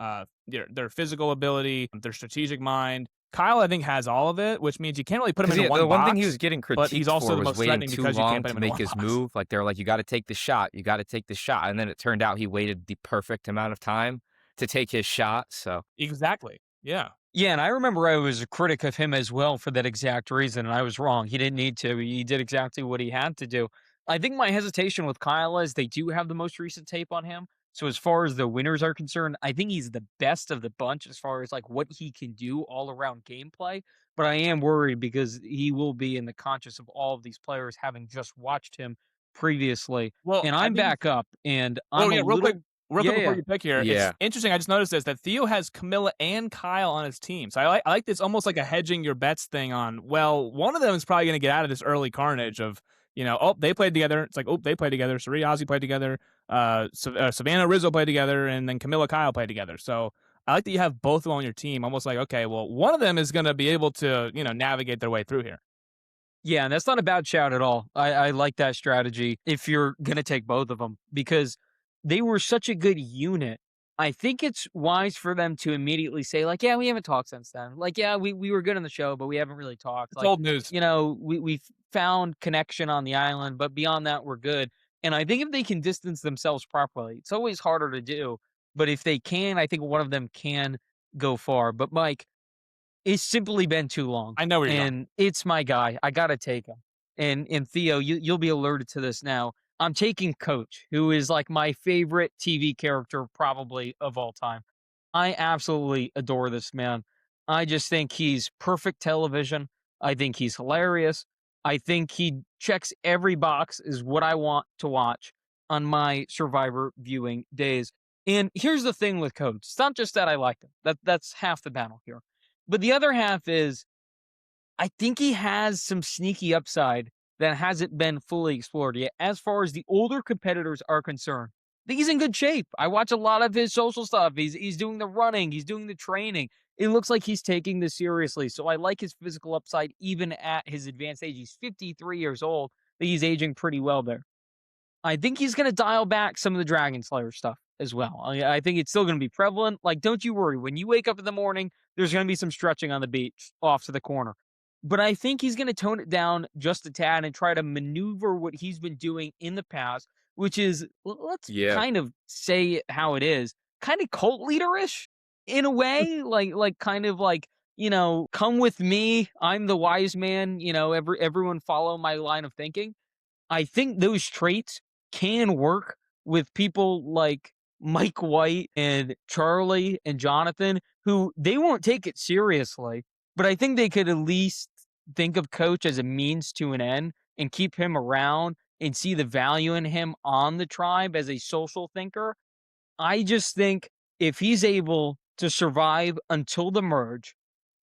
[SPEAKER 3] physical ability, their strategic mind. Kyle, I think, has all of it, which means you can't really put him
[SPEAKER 2] Because
[SPEAKER 3] into
[SPEAKER 2] the
[SPEAKER 3] one
[SPEAKER 2] one thing he was
[SPEAKER 3] box,
[SPEAKER 2] getting
[SPEAKER 3] but he's
[SPEAKER 2] critiqued
[SPEAKER 3] also
[SPEAKER 2] for
[SPEAKER 3] the
[SPEAKER 2] was
[SPEAKER 3] most
[SPEAKER 2] waiting
[SPEAKER 3] threatening
[SPEAKER 2] too
[SPEAKER 3] because you can't
[SPEAKER 2] long
[SPEAKER 3] put
[SPEAKER 2] to
[SPEAKER 3] him into
[SPEAKER 2] make
[SPEAKER 3] one
[SPEAKER 2] his
[SPEAKER 3] box.
[SPEAKER 2] move. Like, they were like, "You gotta take the shot. You gotta take the shot." And then it turned out he waited the perfect amount of time to take his shot, so
[SPEAKER 3] Exactly. Yeah.
[SPEAKER 1] Yeah, and I remember I was a critic of him as well for that exact reason, and I was wrong. He didn't need to. He did exactly what he had to do. I think my hesitation with Kyle is they do have the most recent tape on him. So as far as the winners are concerned, I think he's the best of the bunch as far as like what he can do all around gameplay. But I am worried because he will be in the conscious of all of these players having just watched him previously.
[SPEAKER 3] Well,
[SPEAKER 1] And
[SPEAKER 3] I
[SPEAKER 1] I'm
[SPEAKER 3] think
[SPEAKER 1] back up and
[SPEAKER 3] well,
[SPEAKER 1] I'm a
[SPEAKER 3] yeah,
[SPEAKER 1] little
[SPEAKER 3] real quick
[SPEAKER 1] yeah,
[SPEAKER 3] before
[SPEAKER 1] yeah.
[SPEAKER 3] you pick here, it's
[SPEAKER 2] yeah.
[SPEAKER 3] interesting. I just noticed this that Theo has Camilla and Kyle on his team. So I like this almost like a hedging your bets thing on. Well, one of them is probably going to get out of this early carnage of oh, they played together. It's like, oh, they played together. Sari Ozzy played together. Savannah Rizzo played together, and then Camilla Kyle played together. So I like that you have both of them on your team. Almost like, okay, well, one of them is going to be able to navigate their way through here.
[SPEAKER 1] Yeah, and that's not a bad shout at all. I like that strategy if you're gonna take both of them because they were such a good unit. I think it's wise for them to immediately say, like, yeah, we haven't talked since then. Like, yeah, we were good on the show, but we haven't really talked.
[SPEAKER 3] It's
[SPEAKER 1] Like,
[SPEAKER 3] old news.
[SPEAKER 1] we've found connection on the island, but beyond that, we're good. And I think if they can distance themselves properly, it's always harder to do. But if they can, I think one of them can go far. But Mike, it's simply been too long,
[SPEAKER 3] I know where you're going.
[SPEAKER 1] and it's my guy. I gotta take him. And Theo, you'll be alerted to this now. I'm taking Coach, who is like my favorite TV character probably of all time. I absolutely adore this man. I just think he's perfect television. I think he's hilarious. I think he checks every box is what I want to watch on my Survivor viewing days. And here's the thing with Coach. It's not just that I like him. That's half the battle here. But the other half is I think he has some sneaky upside that hasn't been fully explored yet. As far as the older competitors are concerned, I think he's in good shape. I watch a lot of his social stuff. He's doing the running, he's doing the training. It looks like he's taking this seriously. So I like his physical upside even at his advanced age. He's 53 years old, but he's aging pretty well there. I think he's going to dial back some of the Dragon Slayer stuff as well. I think it's still going to be prevalent. Like, don't you worry. When you wake up in the morning, there's going to be some stretching on the beach off to the corner. But I think he's going to tone it down just a tad and try to maneuver what he's been doing in the past, which is, let's
[SPEAKER 2] Yeah.
[SPEAKER 1] kind of say how it is, kind of cult leaderish in a way, like kind of like, come with me. I'm the wise man. Everyone follow my line of thinking. I think those traits can work with people like Mike White and Charlie and Jonathan, who they won't take it seriously, but I think they could at least think of Coach as a means to an end and keep him around and see the value in him on the tribe as a social thinker. I just think if he's able to survive until the merge,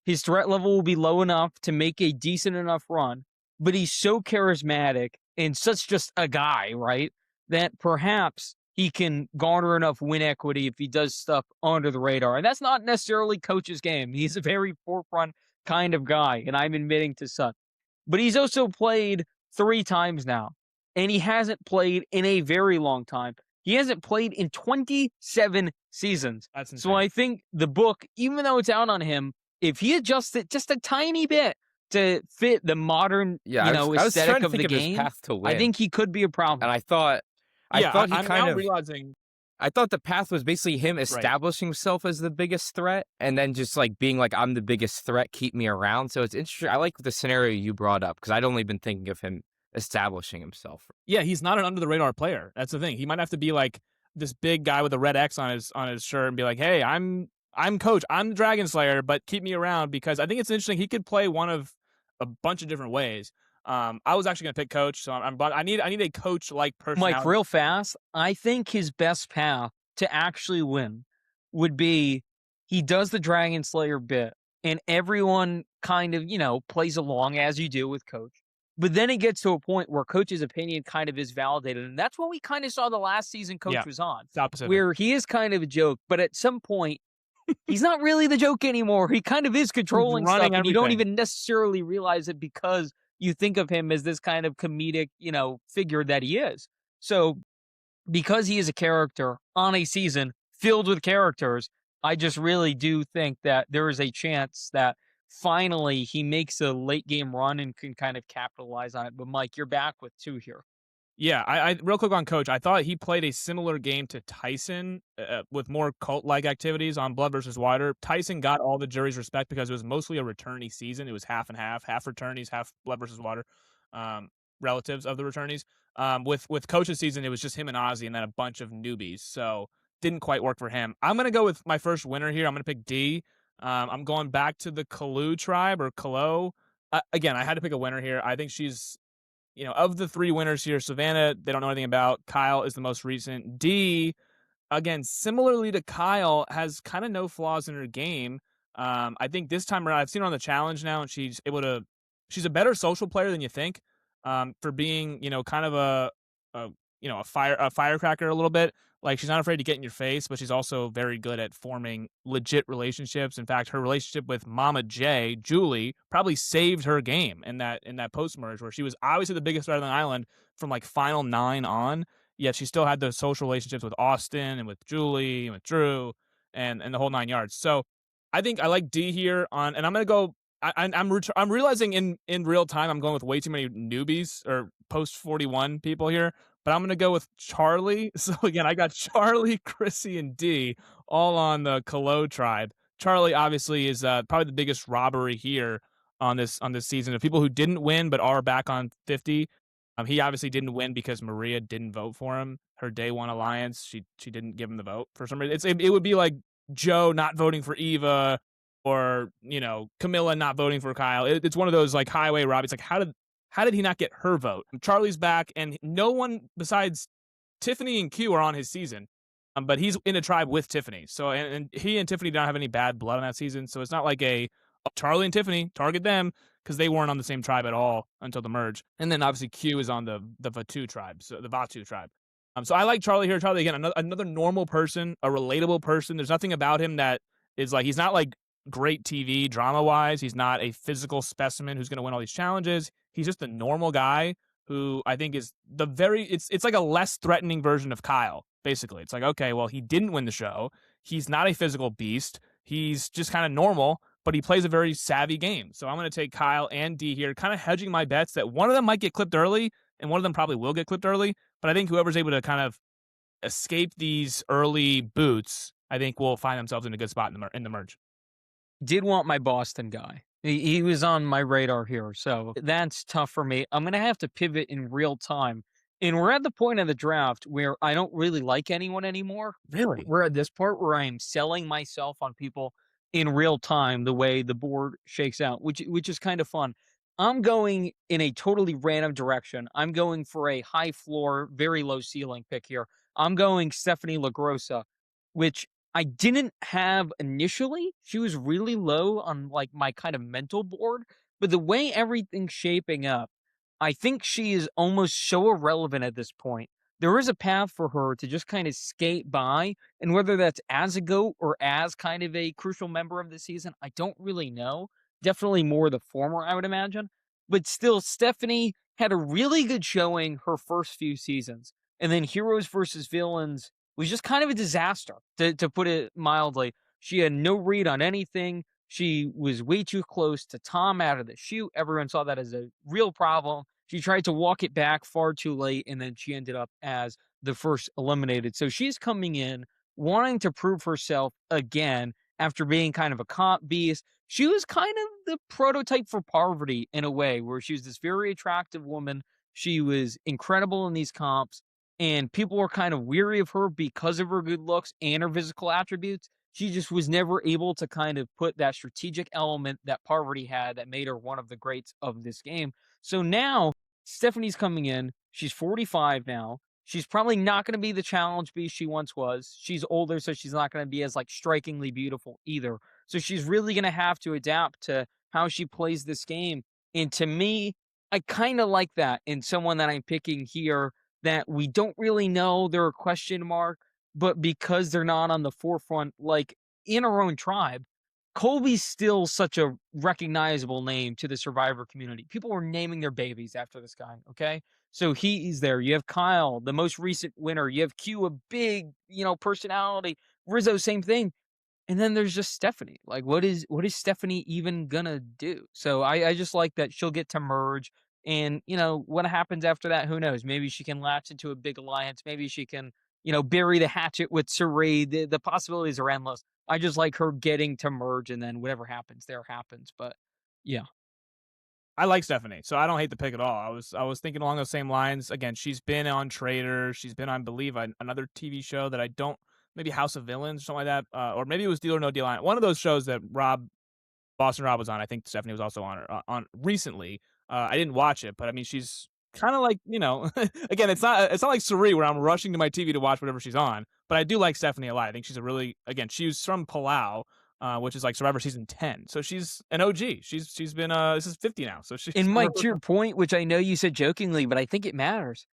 [SPEAKER 1] his threat level will be low enough to make a decent enough run, but he's so charismatic and such just a guy, right? That perhaps he can garner enough win equity if he does stuff under the radar. And that's not necessarily Coach's game. He's a very forefront kind of guy, and I'm admitting to such. But he's also played 3 times now, and he hasn't played in a very long time. He hasn't played in 27 seasons.
[SPEAKER 3] That's
[SPEAKER 1] So
[SPEAKER 3] insane.
[SPEAKER 1] I think the book, even though it's out on him, if he adjusts it just a tiny bit to fit the modern,
[SPEAKER 2] Yeah, I was
[SPEAKER 1] aesthetic
[SPEAKER 2] trying to
[SPEAKER 1] of the
[SPEAKER 2] think of his
[SPEAKER 1] game,
[SPEAKER 2] path to
[SPEAKER 1] I
[SPEAKER 2] win,
[SPEAKER 1] think he could be a problem.
[SPEAKER 2] and I
[SPEAKER 3] Yeah,
[SPEAKER 2] thought he
[SPEAKER 3] I'm
[SPEAKER 2] kind
[SPEAKER 3] now
[SPEAKER 2] of
[SPEAKER 3] realizing
[SPEAKER 2] I thought the path was basically him
[SPEAKER 3] right.
[SPEAKER 2] establishing himself as the biggest threat, and then just, like, being like, "I'm the biggest threat, keep me around." So it's interesting. I like the scenario you brought up, because 'cause I'd only been thinking of him establishing himself.
[SPEAKER 3] Yeah, he's not an under the radar player. That's the thing. He might have to be like this big guy with a red X on his shirt and be like, "Hey, I'm Coach. I'm the Dragon Slayer, but keep me around," because I think it's interesting. He could play one of a bunch of different ways. I was actually gonna pick Coach, so I need a Coach like
[SPEAKER 1] Mike,
[SPEAKER 3] personality.
[SPEAKER 1] real fast, I think his best path to actually win would be he does the Dragon Slayer bit and everyone kind of, plays along as you do with coach. But then it gets to a point where coach's opinion kind of is validated. And that's what we kind of saw the last season coach
[SPEAKER 3] Yeah,
[SPEAKER 1] was on,
[SPEAKER 3] South Pacific.
[SPEAKER 1] where he is kind of a joke, but at some point, he's not really the joke anymore. He kind of is
[SPEAKER 3] He's
[SPEAKER 1] controlling stuff,
[SPEAKER 3] running
[SPEAKER 1] and you don't
[SPEAKER 3] everything.
[SPEAKER 1] even necessarily realize it because you think of him as this kind of comedic, figure that he is. So because he is a character on a season filled with characters, I just really do think that there is a chance that finally he makes a late game run and can kind of capitalize on it. But Mike, you're back with 2 here.
[SPEAKER 3] Yeah, I real quick on Coach. I thought he played a similar game to Tyson with more cult-like activities on Blood versus Water. Tyson got all the jury's respect because it was mostly a returnee season. It was half and half returnees, half Blood versus Water, relatives of the returnees. With Coach's season, it was just him and Ozzy, and then a bunch of newbies. So didn't quite work for him. I'm gonna go with my first winner here. I'm gonna pick D. I'm going back to the Kalu tribe or Kalo. Again, I had to pick a winner here. I think she's of the 3 winners here, Savannah, they don't know anything about. Kyle is the most recent. D, again, similarly to Kyle, has kind of no flaws in her game. I think this time around, I've seen her on the challenge now, and she's a better social player than you think. For being, kind of a firecracker a little bit. Like she's not afraid to get in your face, but she's also very good at forming legit relationships. In fact, her relationship with Mama J, Julie, probably saved her game in that post merge where she was obviously the biggest star on the island from like final 9 on. Yet she still had those social relationships with Austin and with Julie and with Drew and the whole 9 yards. So I think I like D here on, and I'm gonna go. I'm realizing in real time I'm going with way too many newbies or post 41 people here, but I'm gonna go with Charlie. So again, I got Charlie, Chrissy, and D all on the Kalo tribe. Charlie obviously is probably the biggest robbery here on this season of people who didn't win but are back on 50. He obviously didn't win because Maria didn't vote for him. Her day one alliance, she didn't give him the vote for some reason. It would be like Joe not voting for Eva or Camilla not voting for Kyle. It's one of those like highway robberies. Like how did he not get her vote? Charlie's back, and no one besides Tiffany and Q are on his season. But he's in a tribe with Tiffany. So and he and Tiffany don't have any bad blood on that season. So it's not like Charlie and Tiffany target them because they weren't on the same tribe at all until the merge. And then obviously Q is on the Vatu tribe, so the Vatu tribe. So I like Charlie here. Charlie again, another normal person, a relatable person. There's nothing about him that is like he's not like great TV drama wise. He's not a physical specimen who's going to win all these challenges. He's just a normal guy who I think is it's like a less threatening version of Kyle. Basically, it's like, okay, well, he didn't win the show. He's not a physical beast. He's just kind of normal, but he plays a very savvy game. So I'm going to take Kyle and D here, kind of hedging my bets that one of them might get clipped early and one of them probably will get clipped early. But I think whoever's able to kind of escape these early boots, I think will find themselves in a good spot in the merge.
[SPEAKER 1] Did want my Boston guy. He was on my radar here, so that's tough for me. I'm gonna have to pivot in real time. And we're at the point of the draft where I don't really like anyone anymore.
[SPEAKER 3] Really?
[SPEAKER 1] We're at this part where I am selling myself on people in real time the way the board shakes out, which is kind of fun. I'm going in a totally random direction. I'm going for a high floor, very low ceiling pick here. I'm going Stephanie LaGrossa, which I didn't have initially. She was really low on like my kind of mental board, but the way everything's shaping up, I think she is almost so irrelevant at this point. There is a path for her to just kind of skate by, and whether that's as a GOAT or as kind of a crucial member of the season, I don't really know. Definitely more the former, I would imagine. But still, Stephanie had a really good showing her first few seasons. And then Heroes versus Villains was just kind of a disaster, to put it mildly. She had no read on anything. She was way too close to Tom out of the chute. Everyone saw that as a real problem. She tried to walk it back far too late, and then she ended up as the first eliminated. So she's coming in wanting to prove herself again after being kind of a comp beast. She was kind of the prototype for Parvati in a way, where she was this very attractive woman. She was incredible in these comps, and people were kind of weary of her because of her good looks and her physical attributes. She just was never able to kind of put that strategic element that Parvati had that made her one of the greats of this game. So now Stephanie's coming in. She's 45 now. She's probably not going to be the challenge beast she once was. She's older, so she's not going to be as like strikingly beautiful either. So she's really going to have to adapt to how she plays this game. And to me, I kind of like that in someone that I'm picking here that we don't really know. They're a question mark, but because they're not on the forefront, like in our own tribe, Colby's still such a recognizable name to the Survivor community. People were naming their babies after this guy, okay? So he's there. You have Kyle, the most recent winner. You have Q, a big, personality. Rizzo, same thing. And then there's just Stephanie. Like, what is Stephanie even gonna do? So I just like that she'll get to merge. And what happens after that, who knows? Maybe she can latch into a big alliance. Maybe she can, bury the hatchet with Saray. The possibilities are endless. I just like her getting to merge, and then whatever happens there happens. But yeah.
[SPEAKER 3] I like Stephanie, so I don't hate the pick at all. I was thinking along those same lines. Again, she's been on Trader. She's been on, believe, another TV show that I don't, maybe House of Villains or something like that, or maybe it was Deal or No Deal. One of those shows that Boston Rob was on. I think Stephanie was also on recently. I didn't watch it, but I mean, she's kind of like, again, it's not like Suri where I'm rushing to my TV to watch whatever she's on. But I do like Stephanie a lot. I think she's a really, again, she's from Palau, which is like Survivor season 10. So she's an OG. She's been this is 50 now. So she's
[SPEAKER 1] And
[SPEAKER 3] one of
[SPEAKER 1] Mike,
[SPEAKER 3] her
[SPEAKER 1] to your point, which I know you said jokingly, but I think it matters.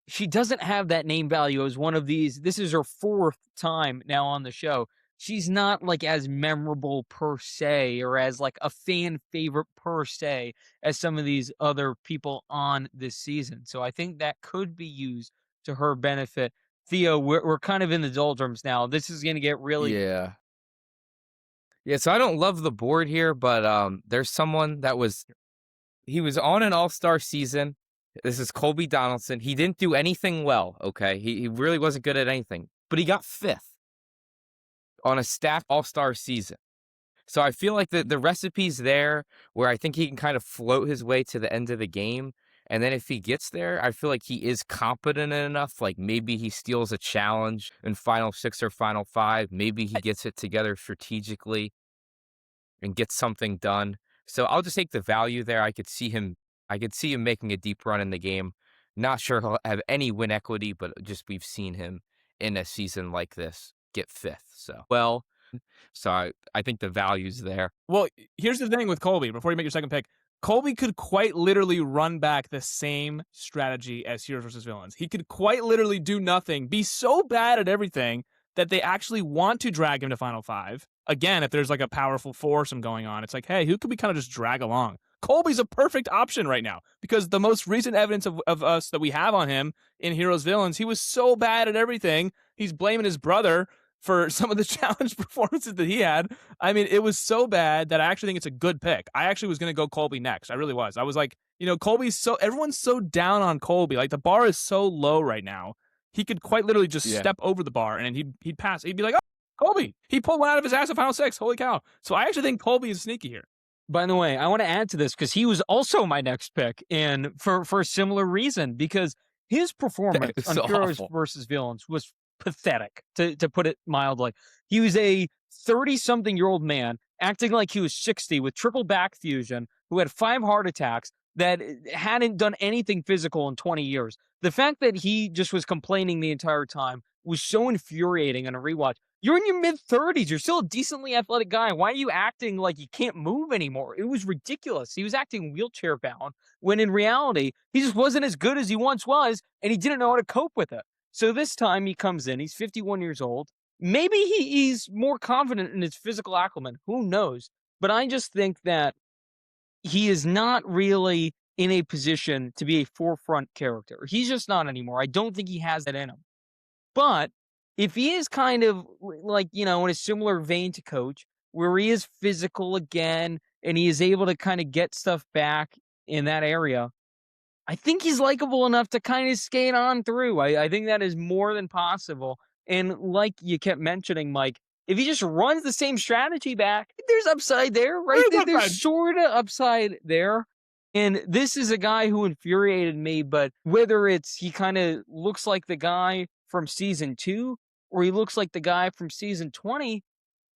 [SPEAKER 1] She doesn't have that name value as one of these. This is her fourth time now on the show. She's not like as memorable per se, or as like a fan favorite per se as some of these other people on this season. So I think that could be used to her benefit. Theo, we're kind of in the doldrums now. This is going to get really.
[SPEAKER 2] Yeah. Yeah, so I don't love the board here, but there's someone he was on an all-star season. This is Colby Donaldson. He didn't do anything well, okay? He really wasn't good at anything, but he got 5th on a stacked all-star season. So I feel like the recipe's there where I think he can kind of float his way to the end of the game. And then if he gets there, I feel like he is competent enough. Like maybe he steals a challenge in Final 6 or Final 5. Maybe he gets it together strategically and gets something done. So I'll just take the value there. I could see him making a deep run in the game. Not sure he'll have any win equity, but just we've seen him in a season like this get 5th. So I think the value's there.
[SPEAKER 3] Well, here's the thing with Colby, before you make your second pick. Colby could quite literally run back the same strategy as Heroes versus Villains. He could quite literally do nothing, be so bad at everything that they actually want to drag him to Final 5. Again, if there's like a powerful foursome going on, it's like, hey, who could we kind of just drag along? Colby's a perfect option right now because the most recent evidence of us that we have on him in Heroes Villains, he was so bad at everything. He's blaming his brother for some of the challenge performances that he had. I mean, it was so bad that I actually think it's a good pick. I actually was going to go Colby next. I really was. I was like, everyone's so down on Colby. Like the bar is so low right now. He could quite literally just step over the bar and he'd pass. He'd be like, oh, Colby. He pulled one out of his ass at Final 6. Holy cow. So I actually think Colby is sneaky here.
[SPEAKER 1] By the way, I want to add to this because he was also my next pick, and for a similar reason, because his performance on Heroes versus Villains was pathetic, to put it mildly. He was a 30-something-year-old man acting like he was 60 with triple back fusion, who had 5 heart attacks, that hadn't done anything physical in 20 years. The fact that he just was complaining the entire time was so infuriating on a rewatch. You're in your mid-30s. You're still a decently athletic guy. Why are you acting like you can't move anymore? It was ridiculous. He was acting wheelchair-bound when in reality, he just wasn't as good as he once was, and he didn't know how to cope with it. So this time he comes in. He's 51 years old. Maybe he's more confident in his physical acumen. Who knows? But I just think that he is not really in a position to be a forefront character. He's just not anymore. I don't think he has that in him. But if he is kind of like, in a similar vein to Coach, where he is physical again and he is able to kind of get stuff back in that area, I think he's likable enough to kind of skate on through. I think that is more than possible. And like you kept mentioning, Mike, if he just runs the same strategy back, there's upside there, right? There's sort of upside there. And this is a guy who infuriated me, but whether it's he kind of looks like the guy from season 2 or he looks like the guy from season 20,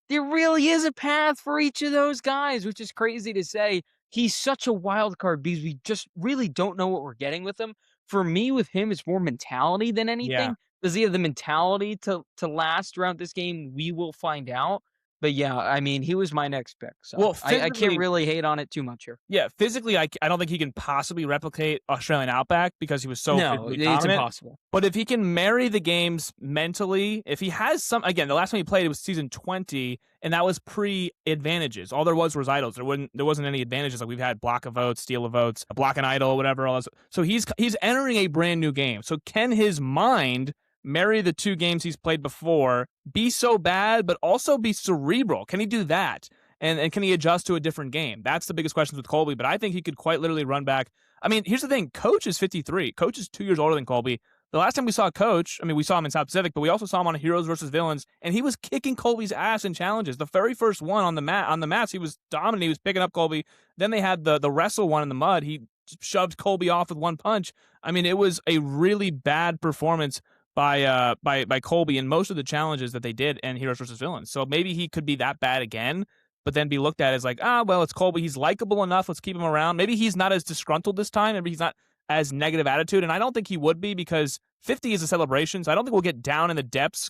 [SPEAKER 1] there really is a path for each of those guys, which is crazy to say. He's such a wild card because we just really don't know what we're getting with him. For me, with him, it's more mentality than anything.
[SPEAKER 3] Yeah.
[SPEAKER 1] Does he have the mentality to last throughout this game? We will find out. But yeah, I mean, he was my next pick, so
[SPEAKER 3] Well,
[SPEAKER 1] I can't
[SPEAKER 3] physically,
[SPEAKER 1] really hate on it too much here.
[SPEAKER 3] yeah, physically, I don't think he can possibly replicate Australian Outback because he was so
[SPEAKER 1] No,
[SPEAKER 3] physically
[SPEAKER 1] it's
[SPEAKER 3] dominant.
[SPEAKER 1] impossible.
[SPEAKER 3] But if he can marry the games mentally, if he has some, again, the last time he played it was season 20, and that was pre-advantages. All there was idols. There wasn't any advantages like we've had block of votes, steal of votes, a block an idol, whatever. All this. So he's entering a brand new game. So can his mind marry the two games he's played before, be so bad, but also be cerebral? Can he do that? And can he adjust to a different game? That's the biggest question with Colby, but I think he could quite literally run back. I mean, here's the thing. Coach is 53. Coach is 2 years older than Colby. The last time we saw Coach, I mean, we saw him in South Pacific, but we also saw him on Heroes versus Villains, and he was kicking Colby's ass in challenges. The very first one on the mats, he was dominant. He was picking up Colby. Then they had the wrestle one in the mud. He shoved Colby off with one punch. I mean, it was a really bad performance by Colby in most of the challenges that they did in Heroes versus Villains. So maybe he could be that bad again, but then be looked at as like, well, it's Colby. He's likable enough. Let's keep him around. Maybe he's not as disgruntled this time. Maybe he's not as negative attitude. And I don't think he would be because 50 is a celebration. So I don't think we'll get down in the depths,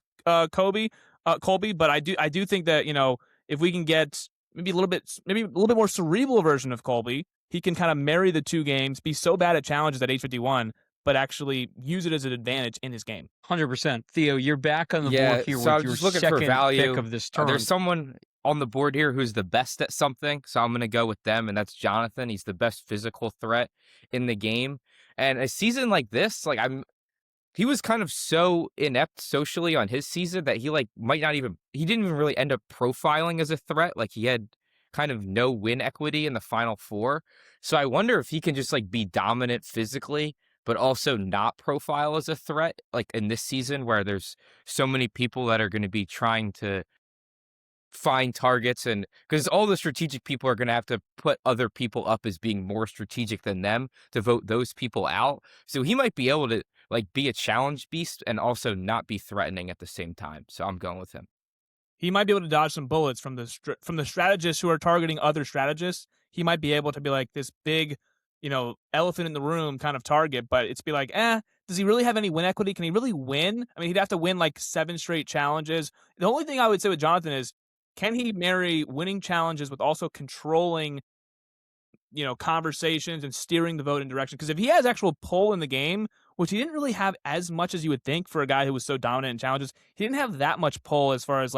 [SPEAKER 3] Colby. But I do think that, if we can get maybe a little bit more cerebral version of Colby, he can kind of marry the two games, be so bad at challenges at age 51, but actually use it as an advantage in his game.
[SPEAKER 1] 100%. Theo, you're back on the
[SPEAKER 2] Yeah,
[SPEAKER 1] board here
[SPEAKER 2] so
[SPEAKER 1] with
[SPEAKER 2] I'm
[SPEAKER 1] your
[SPEAKER 2] just looking for
[SPEAKER 1] second
[SPEAKER 2] value.
[SPEAKER 1] pick of this turn.
[SPEAKER 2] There's someone on the board here who's the best at something, so I'm going to go with them, and that's Jonathan. He's the best physical threat in the game. And a season like this, he was kind of so inept socially on his season that he he didn't even really end up profiling as a threat. Like he had kind of no win equity in the final four. So I wonder if he can just be dominant physically, but also not profile as a threat, like in this season where there's so many people that are going to be trying to find targets, and because all the strategic people are going to have to put other people up as being more strategic than them to vote those people out. So he might be able to be a challenge beast and also not be threatening at the same time. So I'm going with him.
[SPEAKER 3] He might be able to dodge some bullets from the strategists who are targeting other strategists. He might be able to be like this big, elephant in the room kind of target, but it's be like, does he really have any win equity? Can he really win? I mean, he'd have to win 7 straight challenges. The only thing I would say with Jonathan is, can he marry winning challenges with also controlling, conversations and steering the vote in direction? Because if he has actual pull in the game, which he didn't really have as much as you would think for a guy who was so dominant in challenges, he didn't have that much pull as far as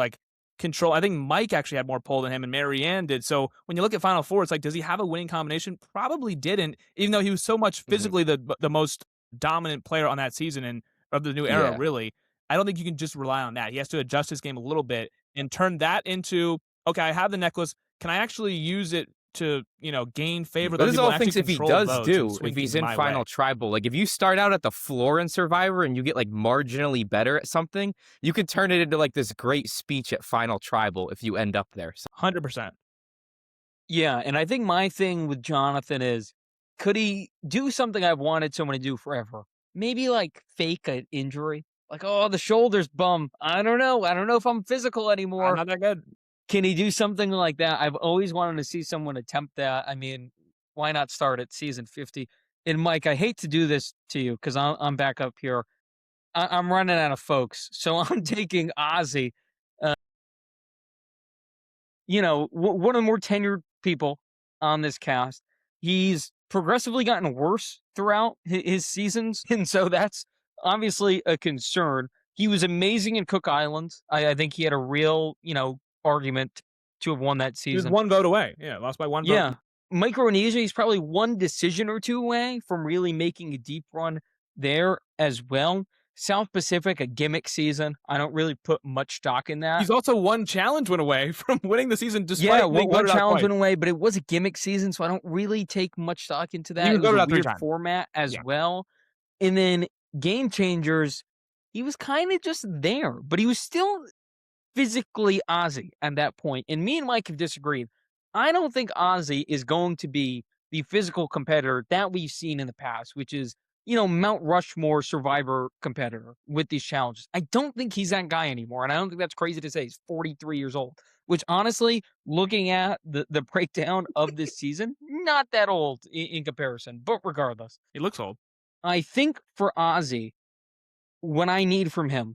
[SPEAKER 3] control. I think Mike actually had more pull than him, and Marianne did. So when you look at Final Four, it's does he have a winning combination? Probably didn't, even though he was so much physically the most dominant player on that season and of the new era, really. I don't think you can just rely on that. He has to adjust his game a little bit and turn that into, okay, I have the necklace. Can I actually use it to, gain favor?
[SPEAKER 2] Those are all things if he does do, if he's in Final Tribal. If you start out at the floor in Survivor and you get marginally better at something, you could turn it into this great speech at Final Tribal if you end up there.
[SPEAKER 3] 100%.
[SPEAKER 1] Yeah, and I think my thing with Jonathan is, could he do something I've wanted someone to do forever? Maybe fake an injury. The shoulder's bum. I don't know. I don't know if I'm physical anymore.
[SPEAKER 3] I'm not that good.
[SPEAKER 1] Can he do something like that? I've always wanted to see someone attempt that. I mean, why not start at season 50? And Mike, I hate to do this to you because I'm back up here. I'm running out of folks, so I'm taking Ozzy. One of the more tenured people on this cast. He's progressively gotten worse throughout his seasons, and so that's obviously a concern. He was amazing in Cook Islands. I think he had a real, argument to have won that season.
[SPEAKER 3] He was one vote away. Yeah, lost by one vote.
[SPEAKER 1] Yeah. Micronesia, he's probably one decision or two away from really making a deep run there as well. South Pacific, a gimmick season. I don't really put much stock in that.
[SPEAKER 3] He's also one challenge win away from winning the season despite
[SPEAKER 1] one challenge win away, but it was a gimmick season, so I don't really take much stock into that. It was a weird format as well. And then Game Changers, he was kind of just there, but he was still physically Ozzy at that point. And me and Mike have disagreed. I don't think Ozzy is going to be the physical competitor that we've seen in the past, which is, Mount Rushmore Survivor competitor with these challenges. I don't think he's that guy anymore. And I don't think that's crazy to say. He's 43 years old, which honestly, looking at the breakdown of this season, not that old in comparison. But regardless,
[SPEAKER 3] he looks old.
[SPEAKER 1] I think for Ozzy, what I need from him,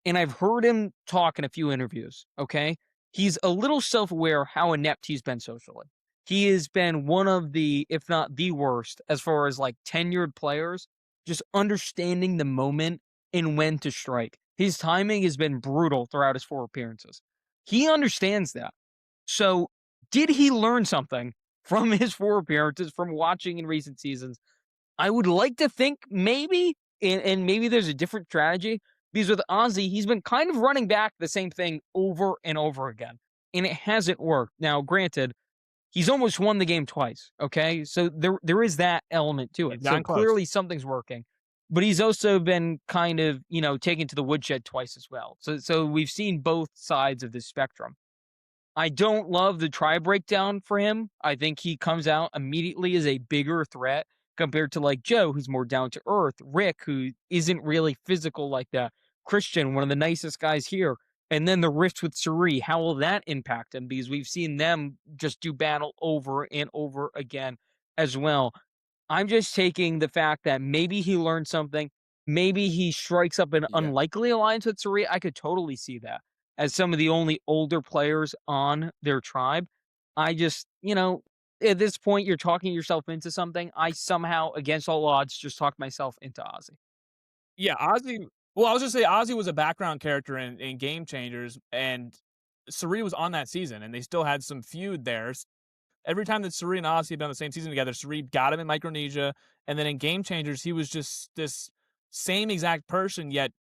[SPEAKER 1] and I've heard him talk in a few interviews, okay? he's a little self-aware how inept he's been socially. He has been one of the, if not the worst, as far as like tenured players, just understanding the moment and when to strike. His timing has been brutal throughout his 4 appearances. He understands that. So, did he learn something from his 4 appearances from watching in recent seasons? I would like to think maybe, and maybe there's a different strategy because with Ozzy, he's been kind of running back the same thing over and over again, and it hasn't worked. Now, granted, he's almost won the game twice. Okay, so there is that element to
[SPEAKER 3] He's
[SPEAKER 1] it. So
[SPEAKER 3] gotten close.
[SPEAKER 1] clearly something's working, but he's also been kind of taken to the woodshed twice as well. So we've seen both sides of this spectrum. I don't love the try breakdown for him. I think he comes out immediately as a bigger threat compared to like Joe, who's more down to earth, Rick, who isn't really physical like that, Christian, one of the nicest guys here. And then the rift with Suri, how will that impact him? Because we've seen them just do battle over and over again as well. I'm just taking the fact that maybe he learned something. Maybe he strikes up an
[SPEAKER 3] Yeah.
[SPEAKER 1] unlikely alliance with Suri. I could totally see that as some of the only older players on their tribe. I just, at this point, you're talking yourself into something. I somehow, against all odds, just talked myself into Ozzy.
[SPEAKER 3] Yeah, Ozzy well, I was just say Ozzy was a background character in Game Changers, and Suri was on that season, and they still had some feud there. Every time that Suri and Ozzy had been on the same season together, Suri got him in Micronesia, and then in Game Changers, he was just this same exact person, yet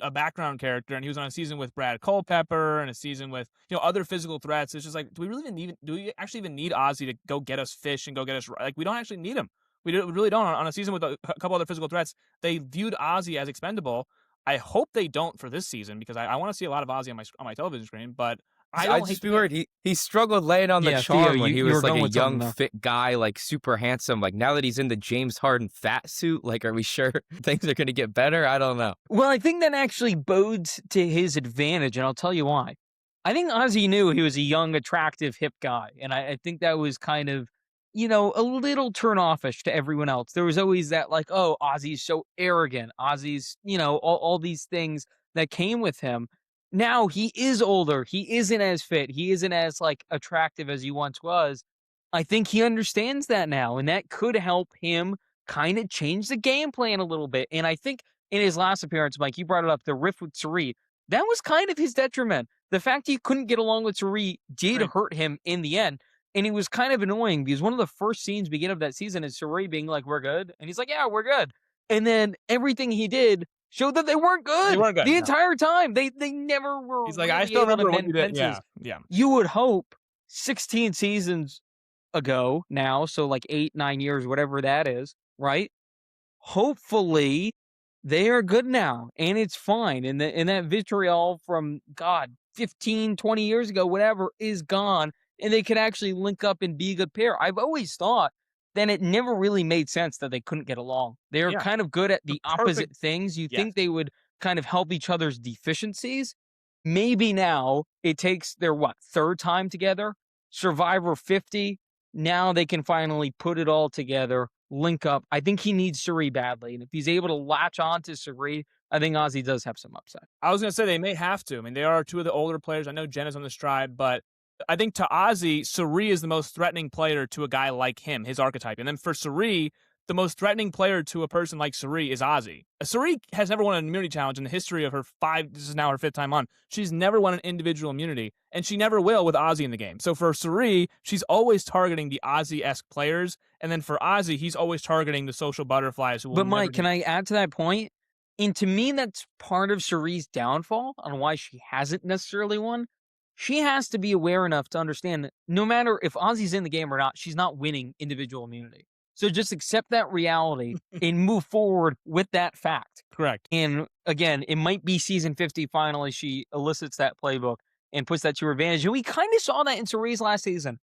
[SPEAKER 3] a background character, and he was on a season with Brad Culpepper and a season with other physical threats. It's just like, do we actually even need Ozzy to go get us fish and go get us like we don't actually need him. We really don't on a season with a couple other physical threats. They viewed Ozzy as expendable. I hope they don't for this season because I want to see a lot of Ozzy on my television screen. But I
[SPEAKER 2] I'd
[SPEAKER 3] don't
[SPEAKER 2] just
[SPEAKER 3] hate
[SPEAKER 2] be
[SPEAKER 3] the pick.
[SPEAKER 2] worried. He struggled laying on the
[SPEAKER 1] Yeah, Theo,
[SPEAKER 2] charm when
[SPEAKER 1] you,
[SPEAKER 2] he
[SPEAKER 1] you were
[SPEAKER 2] was like
[SPEAKER 1] going
[SPEAKER 2] a
[SPEAKER 1] with something
[SPEAKER 2] young,
[SPEAKER 1] though.
[SPEAKER 2] fit guy, like super handsome. Like now that he's in the James Harden fat suit, like are we sure things are gonna get better? I don't know.
[SPEAKER 1] Well, I think that actually bodes to his advantage, and I'll tell you why. I think Ozzy knew he was a young, attractive, hip guy, and I think that was kind of, a little turn-offish to everyone else. There was always that, like, oh, Ozzy's so arrogant. Ozzy's, all these things that came with him. Now he is older. He isn't as fit. He isn't as like attractive as he once was. I think he understands that now, and that could help him kind of change the game plan a little bit. And I think in his last appearance, Mike, you brought it up, the rift with Sari. That was kind of his detriment. The fact he couldn't get along with Sari did
[SPEAKER 3] Right.
[SPEAKER 1] hurt him in the end. And it was kind of annoying because one of the first scenes beginning of that season is Sari being like, we're good. And he's like, yeah, we're good. And then everything he did showed that they weren't
[SPEAKER 3] They
[SPEAKER 1] good
[SPEAKER 3] weren't good.
[SPEAKER 1] the
[SPEAKER 3] No.
[SPEAKER 1] entire time. They never were
[SPEAKER 3] He's like, I
[SPEAKER 1] really
[SPEAKER 3] still
[SPEAKER 1] able to
[SPEAKER 3] remember what
[SPEAKER 1] mend
[SPEAKER 3] you did. Yeah,
[SPEAKER 1] fences.
[SPEAKER 3] yeah.
[SPEAKER 1] You would hope 16 seasons ago now, so like 8, 9 years, whatever that is, right? Hopefully, they are good now, and it's fine, and that vitriol from, God, 15, 20 years ago, whatever, is gone, and they could actually link up and be a good pair. I've always thought that it never really made sense that they couldn't get along. They're
[SPEAKER 3] Yeah.
[SPEAKER 1] kind of good at
[SPEAKER 3] The
[SPEAKER 1] the
[SPEAKER 3] perfect
[SPEAKER 1] opposite things. You
[SPEAKER 3] yes.
[SPEAKER 1] think they would kind of help each other's deficiencies. Maybe now it takes their, what, 3rd time together? Survivor 50, now they can finally put it all together, link up. I think he needs Suri badly, and if he's able to latch on to Suri, I think Ozzy does have some upside.
[SPEAKER 3] I was gonna say they may have to. I mean, they are two of the older players. I know Jen is on this tribe, but I think to Ozzy, Suri is the most threatening player to a guy like him, his archetype. And then for Suri, the most threatening player to a person like Suri is Ozzy. Suri has never won an immunity challenge in the history of her this is now her 5th time on. She's never won an individual immunity, and she never will with Ozzy in the game. So for Suri, she's always targeting the Ozzy-esque players, and then for Ozzy, he's always targeting the social butterflies who will
[SPEAKER 1] But
[SPEAKER 3] never
[SPEAKER 1] Mike,
[SPEAKER 3] do
[SPEAKER 1] can I add to that point? And to me, that's part of Suri's downfall on why she hasn't necessarily won. She has to be aware enough to understand that no matter if Ozzy's in the game or not, she's not winning individual immunity. So just accept that reality and move forward with that fact.
[SPEAKER 3] Correct.
[SPEAKER 1] And again, it might be season 50 finally she elicits that playbook and puts that to her advantage. And we kind of saw that in Suri's last season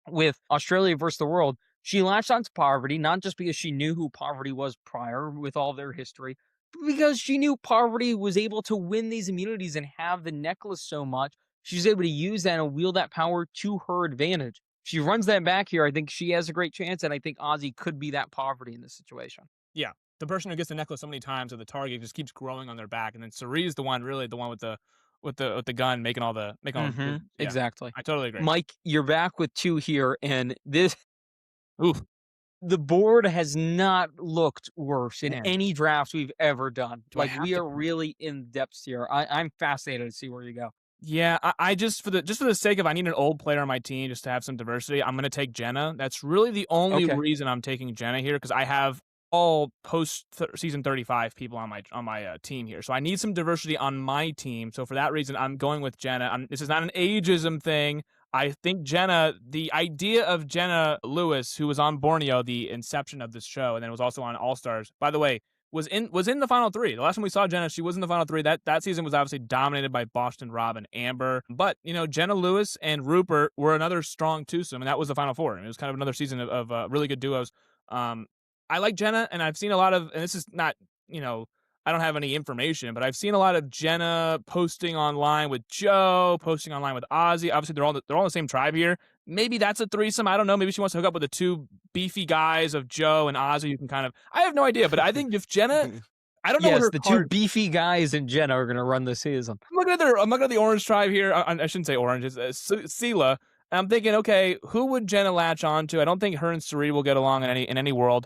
[SPEAKER 1] with Australia versus the world. She latched onto poverty, not just because she knew who poverty was prior with all their history, but because she knew poverty was able to win these immunities and have the necklace so much. She's able to use that and wield that power to her advantage. She runs that back here. I think she has a great chance, and I think Ozzy could be that poverty in this situation.
[SPEAKER 3] Yeah. The person who gets the necklace so many times or the target just keeps growing on their back. And then Suri is the one, really the one with the with the gun, making all the yeah.
[SPEAKER 1] Exactly.
[SPEAKER 3] I totally agree.
[SPEAKER 1] Mike, you're back with 2 here, and this
[SPEAKER 3] Oof,
[SPEAKER 1] the board has not looked worse in
[SPEAKER 3] man,
[SPEAKER 1] any drafts we've ever done.
[SPEAKER 3] do I
[SPEAKER 1] Like,
[SPEAKER 3] have
[SPEAKER 1] we
[SPEAKER 3] to
[SPEAKER 1] are really in depths here. I'm fascinated to see where you go.
[SPEAKER 3] Yeah, I just for the sake of I need an old player on my team just to have some diversity, I'm gonna take Jenna. That's really the only
[SPEAKER 1] Okay.
[SPEAKER 3] reason I'm taking Jenna here because I have all season 35 people on my team here. So I need some diversity on my team. So for that reason, I'm going with Jenna. This is not an ageism thing. I think Jenna, the idea of Jenna Lewis, who was on Borneo, the inception of this show, and then was also on All Stars. By the way, was in the final three. The last time we saw Jenna, she was in the final three. That season was obviously dominated by Boston Rob and Amber. But Jenna Lewis and Rupert were another strong twosome, and that was the final four. And it was kind of another season of really good duos. Um, I like Jenna, and I've seen a lot of, and this is not, I don't have any information, but I've seen a lot of Jenna posting online with Joe, posting online with Ozzy. Obviously, they're all in the same tribe here. Maybe that's a threesome. I don't know. Maybe she wants to hook up with the two beefy guys of Joe and Ozzy. You can kind of, I have no idea, but I think if Jenna, I don't know what
[SPEAKER 1] Yes,
[SPEAKER 3] her
[SPEAKER 1] the 2
[SPEAKER 3] card.
[SPEAKER 1] beefy guys in Jenna are gonna run the season.
[SPEAKER 3] I'm looking at the orange tribe here. I shouldn't say orange. It's Sela. I'm thinking, okay, who would Jenna latch on to? I don't think her and Sari will get along in any world.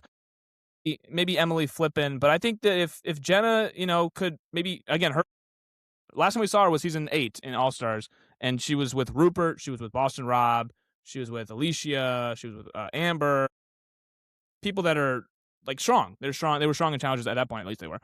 [SPEAKER 3] Maybe Emily Flippin, but I think that if Jenna, could maybe again her last time we saw her was season 8 in All Stars, and she was with Rupert, she was with Boston Rob, she was with Alicia, she was with Amber, people that are like strong. They're strong. They were strong in challenges at that point. At least they were.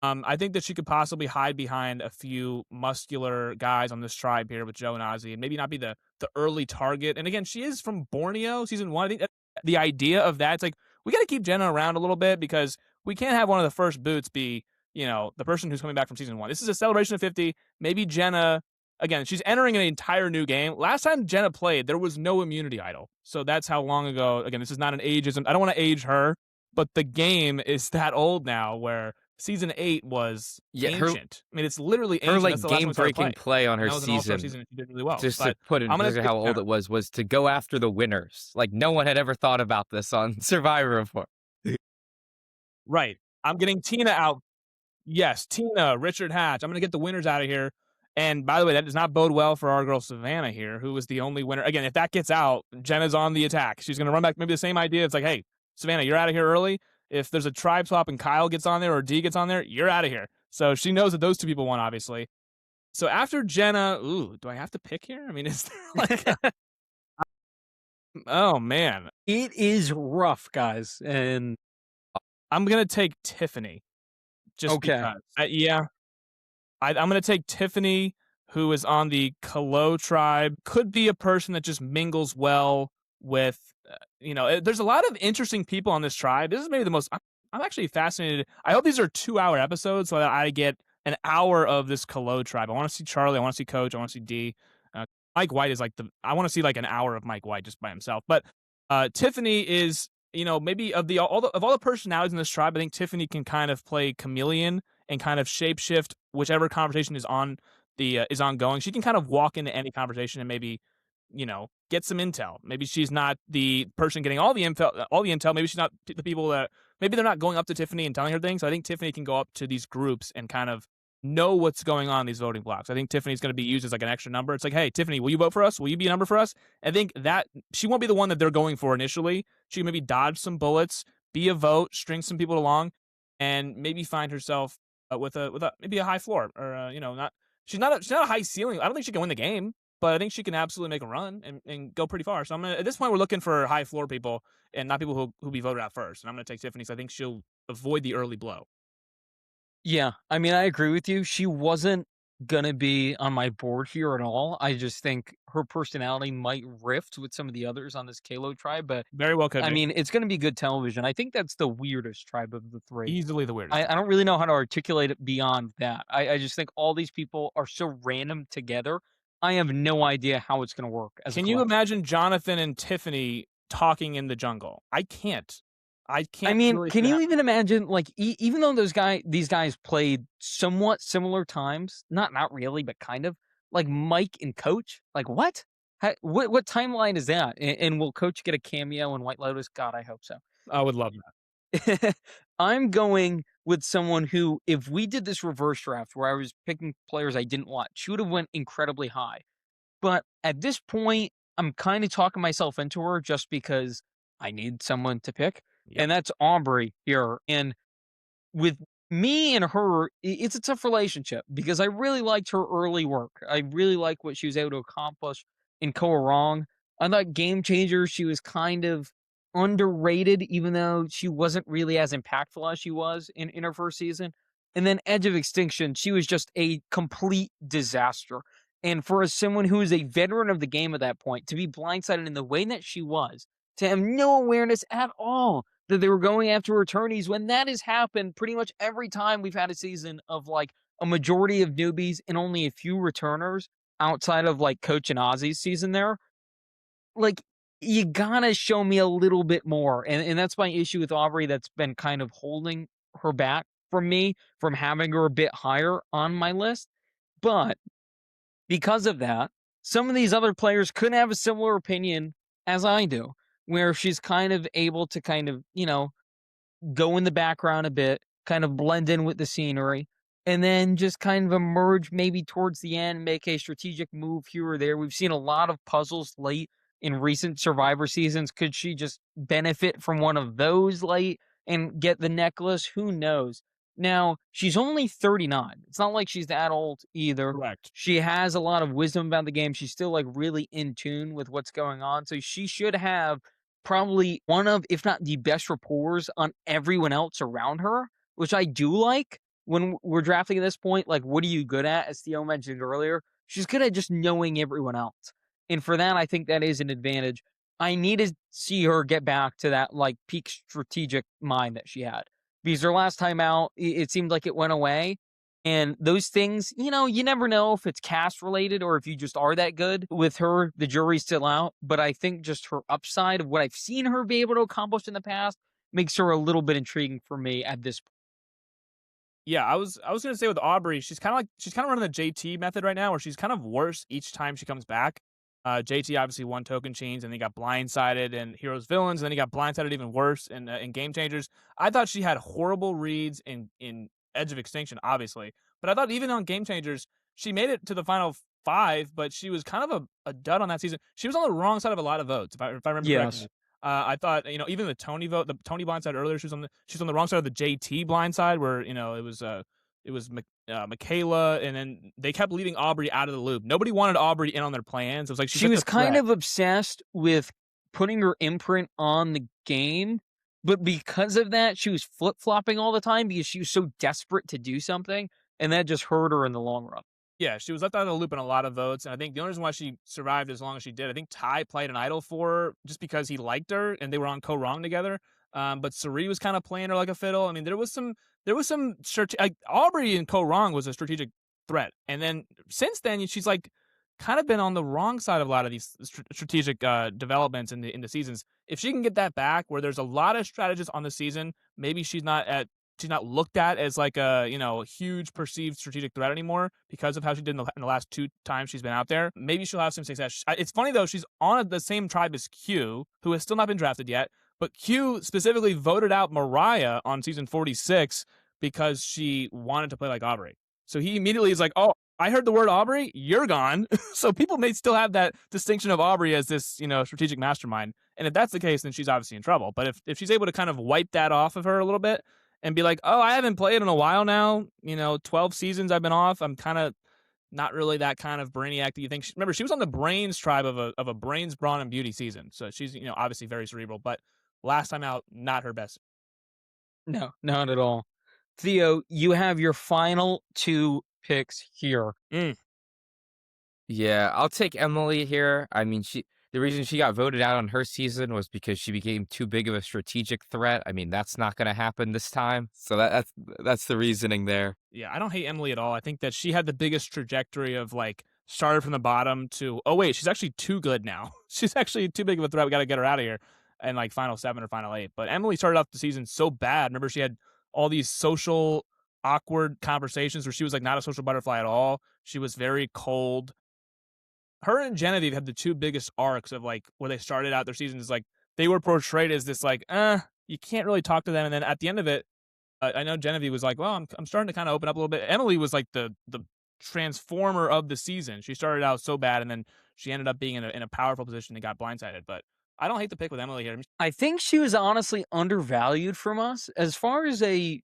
[SPEAKER 3] I think that she could possibly hide behind a few muscular guys on this tribe here with Joe and Ozzy, and maybe not be the early target. And again, she is from Borneo, season 1. I think that the idea of that, it's like we got to keep Jenna around a little bit because we can't have one of the first boots be the person who's coming back from season 1. This is a celebration of 50. Maybe Jenna. Again, she's entering an entire new game. Last time Jenna played, there was no immunity idol. So that's how long ago. Again, this is not an ageism. I don't want to age her, but the game is that old now where season 8 was
[SPEAKER 2] Yeah,
[SPEAKER 3] ancient. I mean, it's literally
[SPEAKER 2] her
[SPEAKER 3] ancient. That's
[SPEAKER 2] like
[SPEAKER 3] the last time
[SPEAKER 2] game
[SPEAKER 3] we started
[SPEAKER 2] breaking
[SPEAKER 3] playing.
[SPEAKER 2] play on
[SPEAKER 3] And
[SPEAKER 2] her
[SPEAKER 3] that was an all-star
[SPEAKER 2] season,
[SPEAKER 3] season, and she did really well.
[SPEAKER 2] just to
[SPEAKER 3] But
[SPEAKER 2] put in
[SPEAKER 3] I'm gonna
[SPEAKER 2] perspective
[SPEAKER 3] take
[SPEAKER 2] how old
[SPEAKER 3] Jenna.
[SPEAKER 2] it was to go after the winners. Like no one had ever thought about this on Survivor before.
[SPEAKER 3] Right. I'm getting Tina out. Yes, Tina, Richard Hatch. I'm gonna get the winners out of here. And by the way, that does not bode well for our girl Savannah here, who was the only winner. Again, if that gets out, Jenna's on the attack. She's gonna run back. Maybe the same idea. It's like, hey, Savannah, you're out of here early. If there's a tribe swap and Kyle gets on there or D gets on there, you're out of here. So she knows that those two people won, obviously. So after Jenna, do I have to pick here? I mean, is there like, oh man,
[SPEAKER 1] It is rough, guys, and
[SPEAKER 3] I'm gonna take Tiffany just
[SPEAKER 1] okay.
[SPEAKER 3] because. Yeah, I'm gonna take Tiffany, who is on the Kalo tribe. Could be a person that just mingles well with, there's a lot of interesting people on this tribe. This is maybe the most. I'm actually fascinated. I hope these are 2-hour episodes so that I get an hour of this Kalo tribe. I want to see Charlie. I want to see Coach. I want to see D. Mike White is like I want to see like an hour of Mike White just by himself. But Tiffany is, maybe of all the personalities in this tribe, I think Tiffany can kind of play chameleon and kind of shapeshift whichever conversation is ongoing. She can kind of walk into any conversation and maybe, get some intel. Maybe she's not the person getting all the intel. Maybe she's not the people that maybe they're not going up to Tiffany and telling her things. So I think Tiffany can go up to these groups and kind of know what's going on in these voting blocks. I think Tiffany's going to be used as like an extra number. It's like, hey, Tiffany, will you vote for us? Will you be a number for us? I think that she won't be the one that they're going for initially. She can maybe dodge some bullets, be a vote, string some people along, and maybe find herself with a maybe a high floor or not. She's not a high ceiling. I don't think she can win the game, but I think she can absolutely make a run and go pretty far. So at this point we're looking for high floor people and not people who be voted out first. And I'm gonna take Tiffany. So I think she'll avoid the early blow.
[SPEAKER 1] Yeah, I mean, I agree with you. She wasn't gonna be on my board here at all. I just think her personality might rift with some of the others on this Kalo tribe, but
[SPEAKER 3] Very well could
[SPEAKER 1] I
[SPEAKER 3] be.
[SPEAKER 1] mean, it's gonna be good television. I think that's the weirdest tribe of the 3.
[SPEAKER 3] Easily the weirdest.
[SPEAKER 1] I don't really know how to articulate it beyond that. I just think all these people are so random together. I have no idea how it's gonna work as a
[SPEAKER 3] Can you
[SPEAKER 1] collective.
[SPEAKER 3] imagine Jonathan and Tiffany talking in the jungle? I can't. I
[SPEAKER 1] I
[SPEAKER 3] can't
[SPEAKER 1] mean,
[SPEAKER 3] really see
[SPEAKER 1] can
[SPEAKER 3] that
[SPEAKER 1] you
[SPEAKER 3] happening.
[SPEAKER 1] even imagine, like, even though these guys played somewhat similar times, not really, but kind of, like Mike and Coach, like what? What timeline is that? And will Coach get a cameo in White Lotus? God, I hope so.
[SPEAKER 3] I would love that.
[SPEAKER 1] I'm going with someone who, if we did this reverse draft where I was picking players I didn't want, she would have went incredibly high. But at this point, I'm kind of talking myself into her just because I need someone to pick,
[SPEAKER 3] Yep.
[SPEAKER 1] and that's Aubrey here. And with me and her, it's a tough relationship because I really liked her early work. I really like what she was able to accomplish in Koa Wrong. I thought Game Changer, she was kind of underrated, even though she wasn't really as impactful as she was in her first season. And then Edge of Extinction, she was just a complete disaster. And for someone who is a veteran of the game at that point, to be blindsided in the way that she was, to have no awareness at all that they were going after attorneys when that has happened pretty much every time we've had a season of like a majority of newbies and only a few returners outside of like Coach and Ozzy's season there. Like, you gotta show me a little bit more. And that's my issue with Aubrey that's been kind of holding her back from me from having her a bit higher on my list. But because of that, some of these other players could have a similar opinion as I do, where she's kind of able to kind of, go in the background a bit, kind of blend in with the scenery, and then just kind of emerge maybe towards the end, make a strategic move here or there. We've seen a lot of puzzles late in recent Survivor seasons. Could she just benefit from one of those late and get the necklace? Who knows? Now, she's only 39. It's not like she's that old either.
[SPEAKER 3] Correct.
[SPEAKER 1] She has a lot of wisdom about the game. She's still like really in tune with what's going on. So she should have probably one of, if not the best rapport on everyone else around her, which I do like when we're drafting at this point. Like, what are you good at? As Theo mentioned earlier, she's good at just knowing everyone else. And for that, I think that is an advantage. I need to see her get back to that like peak strategic mind that she had. Because her last time out, it seemed like it went away. And those things, you never know if it's cast related or if you just are that good. With her, the jury's still out. But I think just her upside of what I've seen her be able to accomplish in the past makes her a little bit intriguing for me at this point.
[SPEAKER 3] Yeah, I was gonna say with Aubrey, she's kind of running the JT method right now, where she's kind of worse each time she comes back. JT obviously won Token Chains, and then he got blindsided in Heroes Villains, and then he got blindsided even worse in Game Changers. I thought she had horrible reads in Edge of Extinction, obviously, but I thought even on Game Changers, she made it to the final five, but she was kind of a dud on that season. She was on the wrong side of a lot of votes, if I remember
[SPEAKER 1] Yes.
[SPEAKER 3] correctly. I thought, even the Tony vote, the Tony blindside earlier, she's on the wrong side of the JT blindside, where it was Michaela, and then they kept leaving Aubrey out of the loop. Nobody wanted Aubrey in on their plans. It was like she's
[SPEAKER 1] She
[SPEAKER 3] like
[SPEAKER 1] was
[SPEAKER 3] the
[SPEAKER 1] kind
[SPEAKER 3] threat.
[SPEAKER 1] of obsessed with putting her imprint on the game, but because of that, she was flip-flopping all the time because she was so desperate to do something, and that just hurt her in the long run.
[SPEAKER 3] Yeah, she was left out of the loop in a lot of votes, and I think the only reason why she survived as long as she did, I think Ty played an idol for her just because he liked her, and they were on Co Wrong together. But Sari was kind of playing her like a fiddle. I mean, there was some like Aubrey in Co Wrong was a strategic threat, and then since then she's like kind of been on the wrong side of a lot of these strategic developments in the seasons. If she can get that back, where there's a lot of strategists on the season, maybe she's not looked at as like a huge perceived strategic threat anymore because of how she did in the last two times she's been out there. Maybe she'll have some success. It's funny though, she's on the same tribe as Q, who has still not been drafted yet. But Q specifically voted out Mariah on season 46 because she wanted to play like Aubrey. So he immediately is like, "Oh, I heard the word Aubrey, you're gone." So people may still have that distinction of Aubrey as this strategic mastermind. And if that's the case, then she's obviously in trouble. But if she's able to kind of wipe that off of her a little bit and be like, "Oh, I haven't played in a while now. 12 seasons I've been off. I'm kind of not really that kind of brainiac that you think." Remember, she was on the Brains tribe of a Brains, Brawn, and Beauty season. So she's, obviously very cerebral. But last time out, not her best.
[SPEAKER 1] No, not at all. Theo, you have your final two picks here.
[SPEAKER 2] Yeah, I'll take Emily here. I mean, the reason she got voted out on her season was because she became too big of a strategic threat. I mean, that's not going to happen this time. So that's the reasoning there.
[SPEAKER 3] Yeah, I don't hate Emily at all. I think that she had the biggest trajectory of like started from the bottom to, oh wait, she's actually too good now. She's actually too big of a threat. We got to get her out of here. And like final 7 or final 8. But Emily started off the season so bad. Remember, she had all these social awkward conversations where she was like not a social butterfly at all. She was very cold. Her and Genevieve had the two biggest arcs of like where they started out their seasons. Like they were portrayed as this like, you can't really talk to them. And then at the end of it, I know Genevieve was like, "Well, I'm starting to kinda open up a little bit." Emily was like the transformer of the season. She started out so bad, and then she ended up being in a powerful position and got blindsided, but I don't hate the pick with Emily here.
[SPEAKER 1] I think she was honestly undervalued from us. As far as a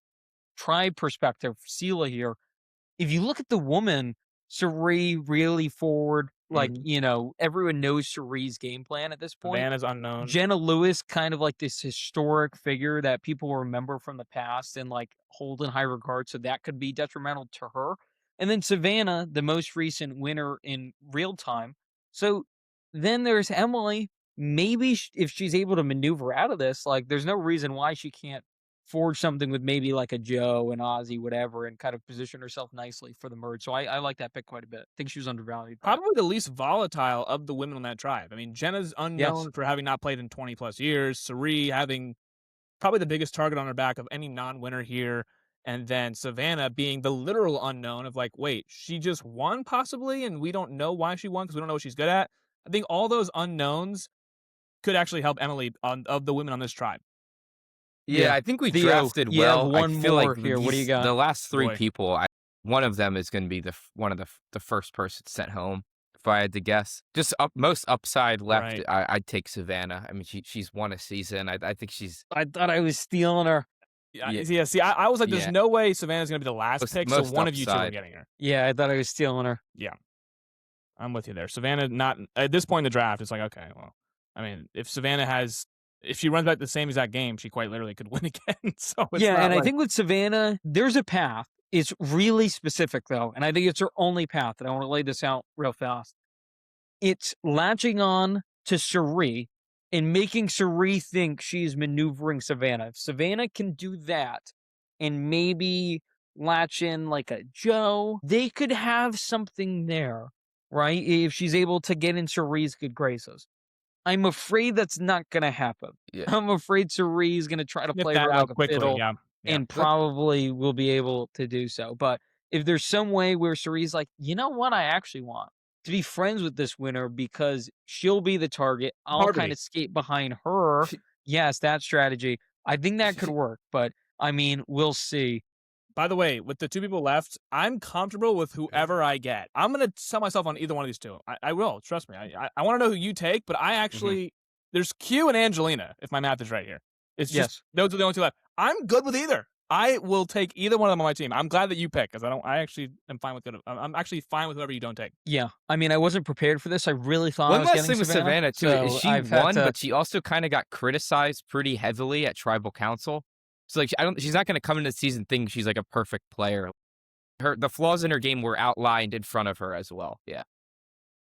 [SPEAKER 1] tribe perspective, Sela here, if you look at the woman, Suri really forward, like,
[SPEAKER 3] Mhm.
[SPEAKER 1] everyone knows Suri's game plan at this point.
[SPEAKER 3] Savannah's unknown.
[SPEAKER 1] Jenna Lewis, kind of like this historic figure that people remember from the past and like hold in high regard. So that could be detrimental to her. And then Savannah, the most recent winner in real time. So then there's Emily. Maybe if she's able to maneuver out of this, like there's no reason why she can't forge something with maybe like a Joe and Ozzy, whatever, and kind of position herself nicely for the merge. So I like that pick quite a bit. I think she was undervalued by it.
[SPEAKER 3] Probably the least volatile of the women on that tribe. I mean, Jenna's
[SPEAKER 1] Yes.
[SPEAKER 3] unknown for having not played in 20 plus years. Suri having probably the biggest target on her back of any non-winner here. And then Savannah being the literal unknown of like, wait, she just won possibly, and we don't know why she won because we don't know what she's good at. I think all those unknowns could actually help Emily of the women on this tribe.
[SPEAKER 2] Yeah, I think we
[SPEAKER 1] Theo,
[SPEAKER 2] drafted
[SPEAKER 1] you have
[SPEAKER 2] well.
[SPEAKER 1] one
[SPEAKER 2] I feel
[SPEAKER 1] more
[SPEAKER 2] like
[SPEAKER 1] here. What do you got?
[SPEAKER 2] the last three
[SPEAKER 3] Boy.
[SPEAKER 2] people, one of them is going to be one of the first person sent home. If I had to guess, just most upside left,
[SPEAKER 3] Right.
[SPEAKER 2] I'd take Savannah. I mean, she's won a season. I think she's
[SPEAKER 1] I thought I was stealing her.
[SPEAKER 3] Yeah. See, I was like, there's
[SPEAKER 2] Yeah.
[SPEAKER 3] no way Savannah's gonna be the last pick, so
[SPEAKER 2] most
[SPEAKER 3] one of you two are
[SPEAKER 2] upside.
[SPEAKER 3] getting her.
[SPEAKER 1] Yeah, I thought I was stealing her.
[SPEAKER 3] Yeah, I'm with you there. Savannah, not at this point in the draft. It's like, okay, well, I mean, if she runs back the same exact game, she quite literally could win again. So it's
[SPEAKER 1] Yeah,
[SPEAKER 3] not
[SPEAKER 1] and I
[SPEAKER 3] like,
[SPEAKER 1] think with Savannah, there's a path. It's really specific though, and I think it's her only path. And I want to lay this out real fast. It's latching on to Suri and making Suri think she's maneuvering Savannah. If Savannah can do that and maybe latch in like a Joe, they could have something there, right? If she's able to get in Suri's good graces. I'm afraid that's not going to happen.
[SPEAKER 2] Yeah.
[SPEAKER 1] I'm afraid Suri is going to try to
[SPEAKER 3] sniff
[SPEAKER 1] play
[SPEAKER 3] that
[SPEAKER 1] her like
[SPEAKER 3] out
[SPEAKER 1] a
[SPEAKER 3] quickly.
[SPEAKER 1] fiddle
[SPEAKER 3] Yeah.
[SPEAKER 1] and probably will be able to do so. But if there's some way where Suri's like, you know what, I actually want to be friends with this winner because she'll be the target. I'll kind
[SPEAKER 3] Harmony.
[SPEAKER 1] of skate behind her. Yes, that strategy. I think that could work. But I mean, we'll see.
[SPEAKER 3] By the way, with the two people left, I'm comfortable with whoever I get. I'm gonna sell myself on either one of these two. I will, trust me. I want to know who you take, but I actually there's Q and Angelina, if my math is right here. It's just those are the only two left. I'm good with either. I will take either one of them on my team. I'm glad that you pick because I actually am fine with good. I'm actually fine with whoever you don't take.
[SPEAKER 1] Yeah, I mean, I wasn't prepared for this. I really thought I
[SPEAKER 2] One
[SPEAKER 1] was
[SPEAKER 2] last
[SPEAKER 1] getting
[SPEAKER 2] thing with Savannah too is
[SPEAKER 1] so
[SPEAKER 2] she
[SPEAKER 1] I've had
[SPEAKER 2] won,
[SPEAKER 1] to-
[SPEAKER 2] but she also kind of got criticized pretty heavily at Tribal Council. So like, she's not going to come into the season thinking she's like a perfect player. The flaws in her game were outlined in front of her as well. Yeah,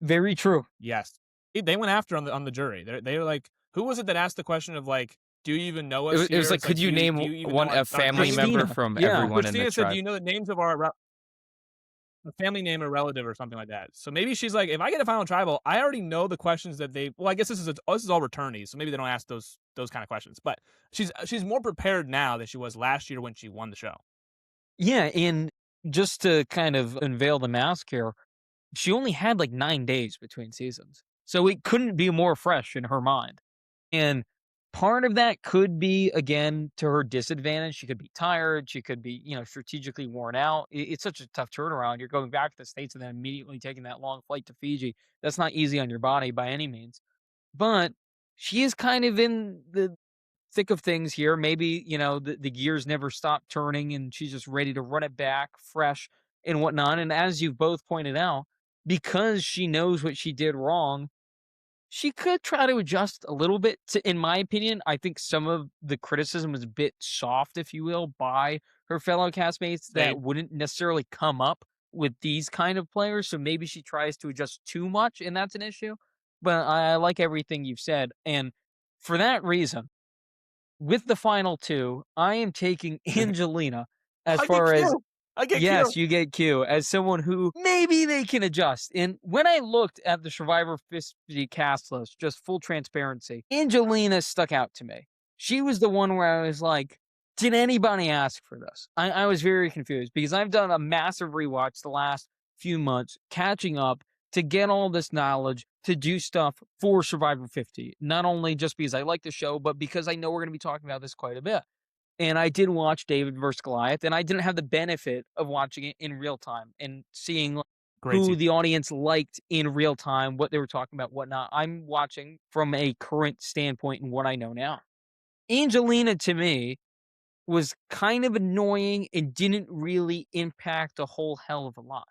[SPEAKER 1] Very true.
[SPEAKER 3] Yes, they went after on the jury. They were like, who was it that asked the question of like, do you even know us?
[SPEAKER 2] it was like, could you name a family member
[SPEAKER 1] Christina.
[SPEAKER 2] from
[SPEAKER 1] Yeah.
[SPEAKER 2] everyone in
[SPEAKER 3] Christina
[SPEAKER 2] the
[SPEAKER 3] said,
[SPEAKER 2] tribe?
[SPEAKER 3] do you know the names of a family name or relative or something like that? So maybe she's like, if I get a final tribal, I already know the questions that they. Well, I guess this is all returnees, so maybe they don't ask those kind of questions. But she's more prepared now than she was last year when she won the show.
[SPEAKER 1] Yeah, and just to kind of unveil the mask here, she only had like 9 days between seasons. So it couldn't be more fresh in her mind. And part of that could be, again, to her disadvantage. She could be tired. She could be, strategically worn out. It's such a tough turnaround. You're going back to the States and then immediately taking that long flight to Fiji. That's not easy on your body by any means. But she is kind of in the thick of things here. Maybe, the gears never stop turning and she's just ready to run it back fresh and whatnot. And as you've both pointed out, because she knows what she did wrong, she could try to adjust a little bit. In my opinion, I think some of the criticism was a bit soft, if you will, by her fellow castmates that wouldn't necessarily come up with these kind of players. So maybe she tries to adjust too much, and that's an issue. But I like everything you've said. And for that reason, with the final two, I am taking Angelina as far as
[SPEAKER 3] I get
[SPEAKER 1] yes,
[SPEAKER 3] Q.
[SPEAKER 1] you get Q as someone who maybe they can adjust. And when I looked at the Survivor 50 cast list, just full transparency, Angelina stuck out to me. She was the one where I was like, did anybody ask for this? I was very confused because I've done a massive rewatch the last few months, catching up to get all this knowledge to do stuff for Survivor 50. Not only just because I like the show, but because I know we're going to be talking about this quite a bit. and I did watch David versus Goliath, and I didn't have the benefit of watching it in real time and seeing like,
[SPEAKER 3] Great
[SPEAKER 1] who
[SPEAKER 3] season.
[SPEAKER 1] the audience liked in real time, what they were talking about, whatnot. I'm watching from a current standpoint and what I know now. Angelina to me was kind of annoying and didn't really impact a whole hell of a lot.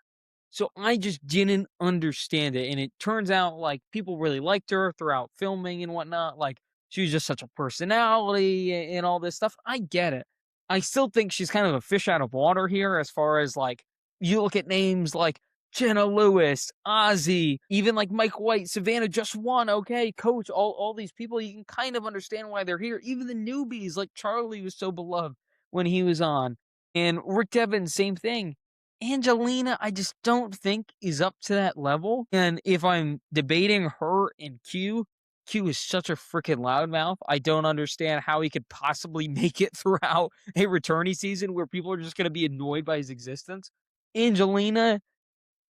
[SPEAKER 1] So I just didn't understand it. And it turns out like people really liked her throughout filming and whatnot. Like she was just such a personality and all this stuff. I get it. I still think she's kind of a fish out of water here as far as like you look at names like Jenna Lewis, Ozzy, even like Mike White, Savannah just won. Okay, coach, all these people, you can kind of understand why they're here. Even the newbies, like Charlie was so beloved when he was on. And Rick Devens, same thing. Angelina, I just don't think is up to that level. And if I'm debating her and Q, Q is such a freaking loudmouth. I don't understand how he could possibly make it throughout a returnee season where people are just going to be annoyed by his existence. Angelina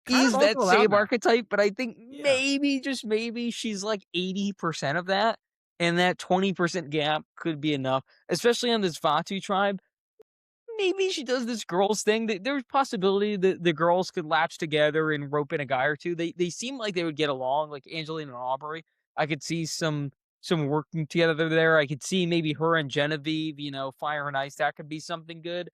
[SPEAKER 3] Kind of
[SPEAKER 1] is
[SPEAKER 3] also
[SPEAKER 1] that
[SPEAKER 3] a
[SPEAKER 1] same
[SPEAKER 3] loudmouth.
[SPEAKER 1] archetype, but I think
[SPEAKER 3] Yeah.
[SPEAKER 1] maybe, just maybe, she's like 80% of that. And that 20% gap could be enough, especially on this Vatu tribe. Maybe she does this girls thing. There's possibility that the girls could latch together and rope in a guy or two. They seem like they would get along, like Angelina and Aubrey. I could see some working together there. I could see maybe her and Genevieve, Fire and Ice. That could be something good.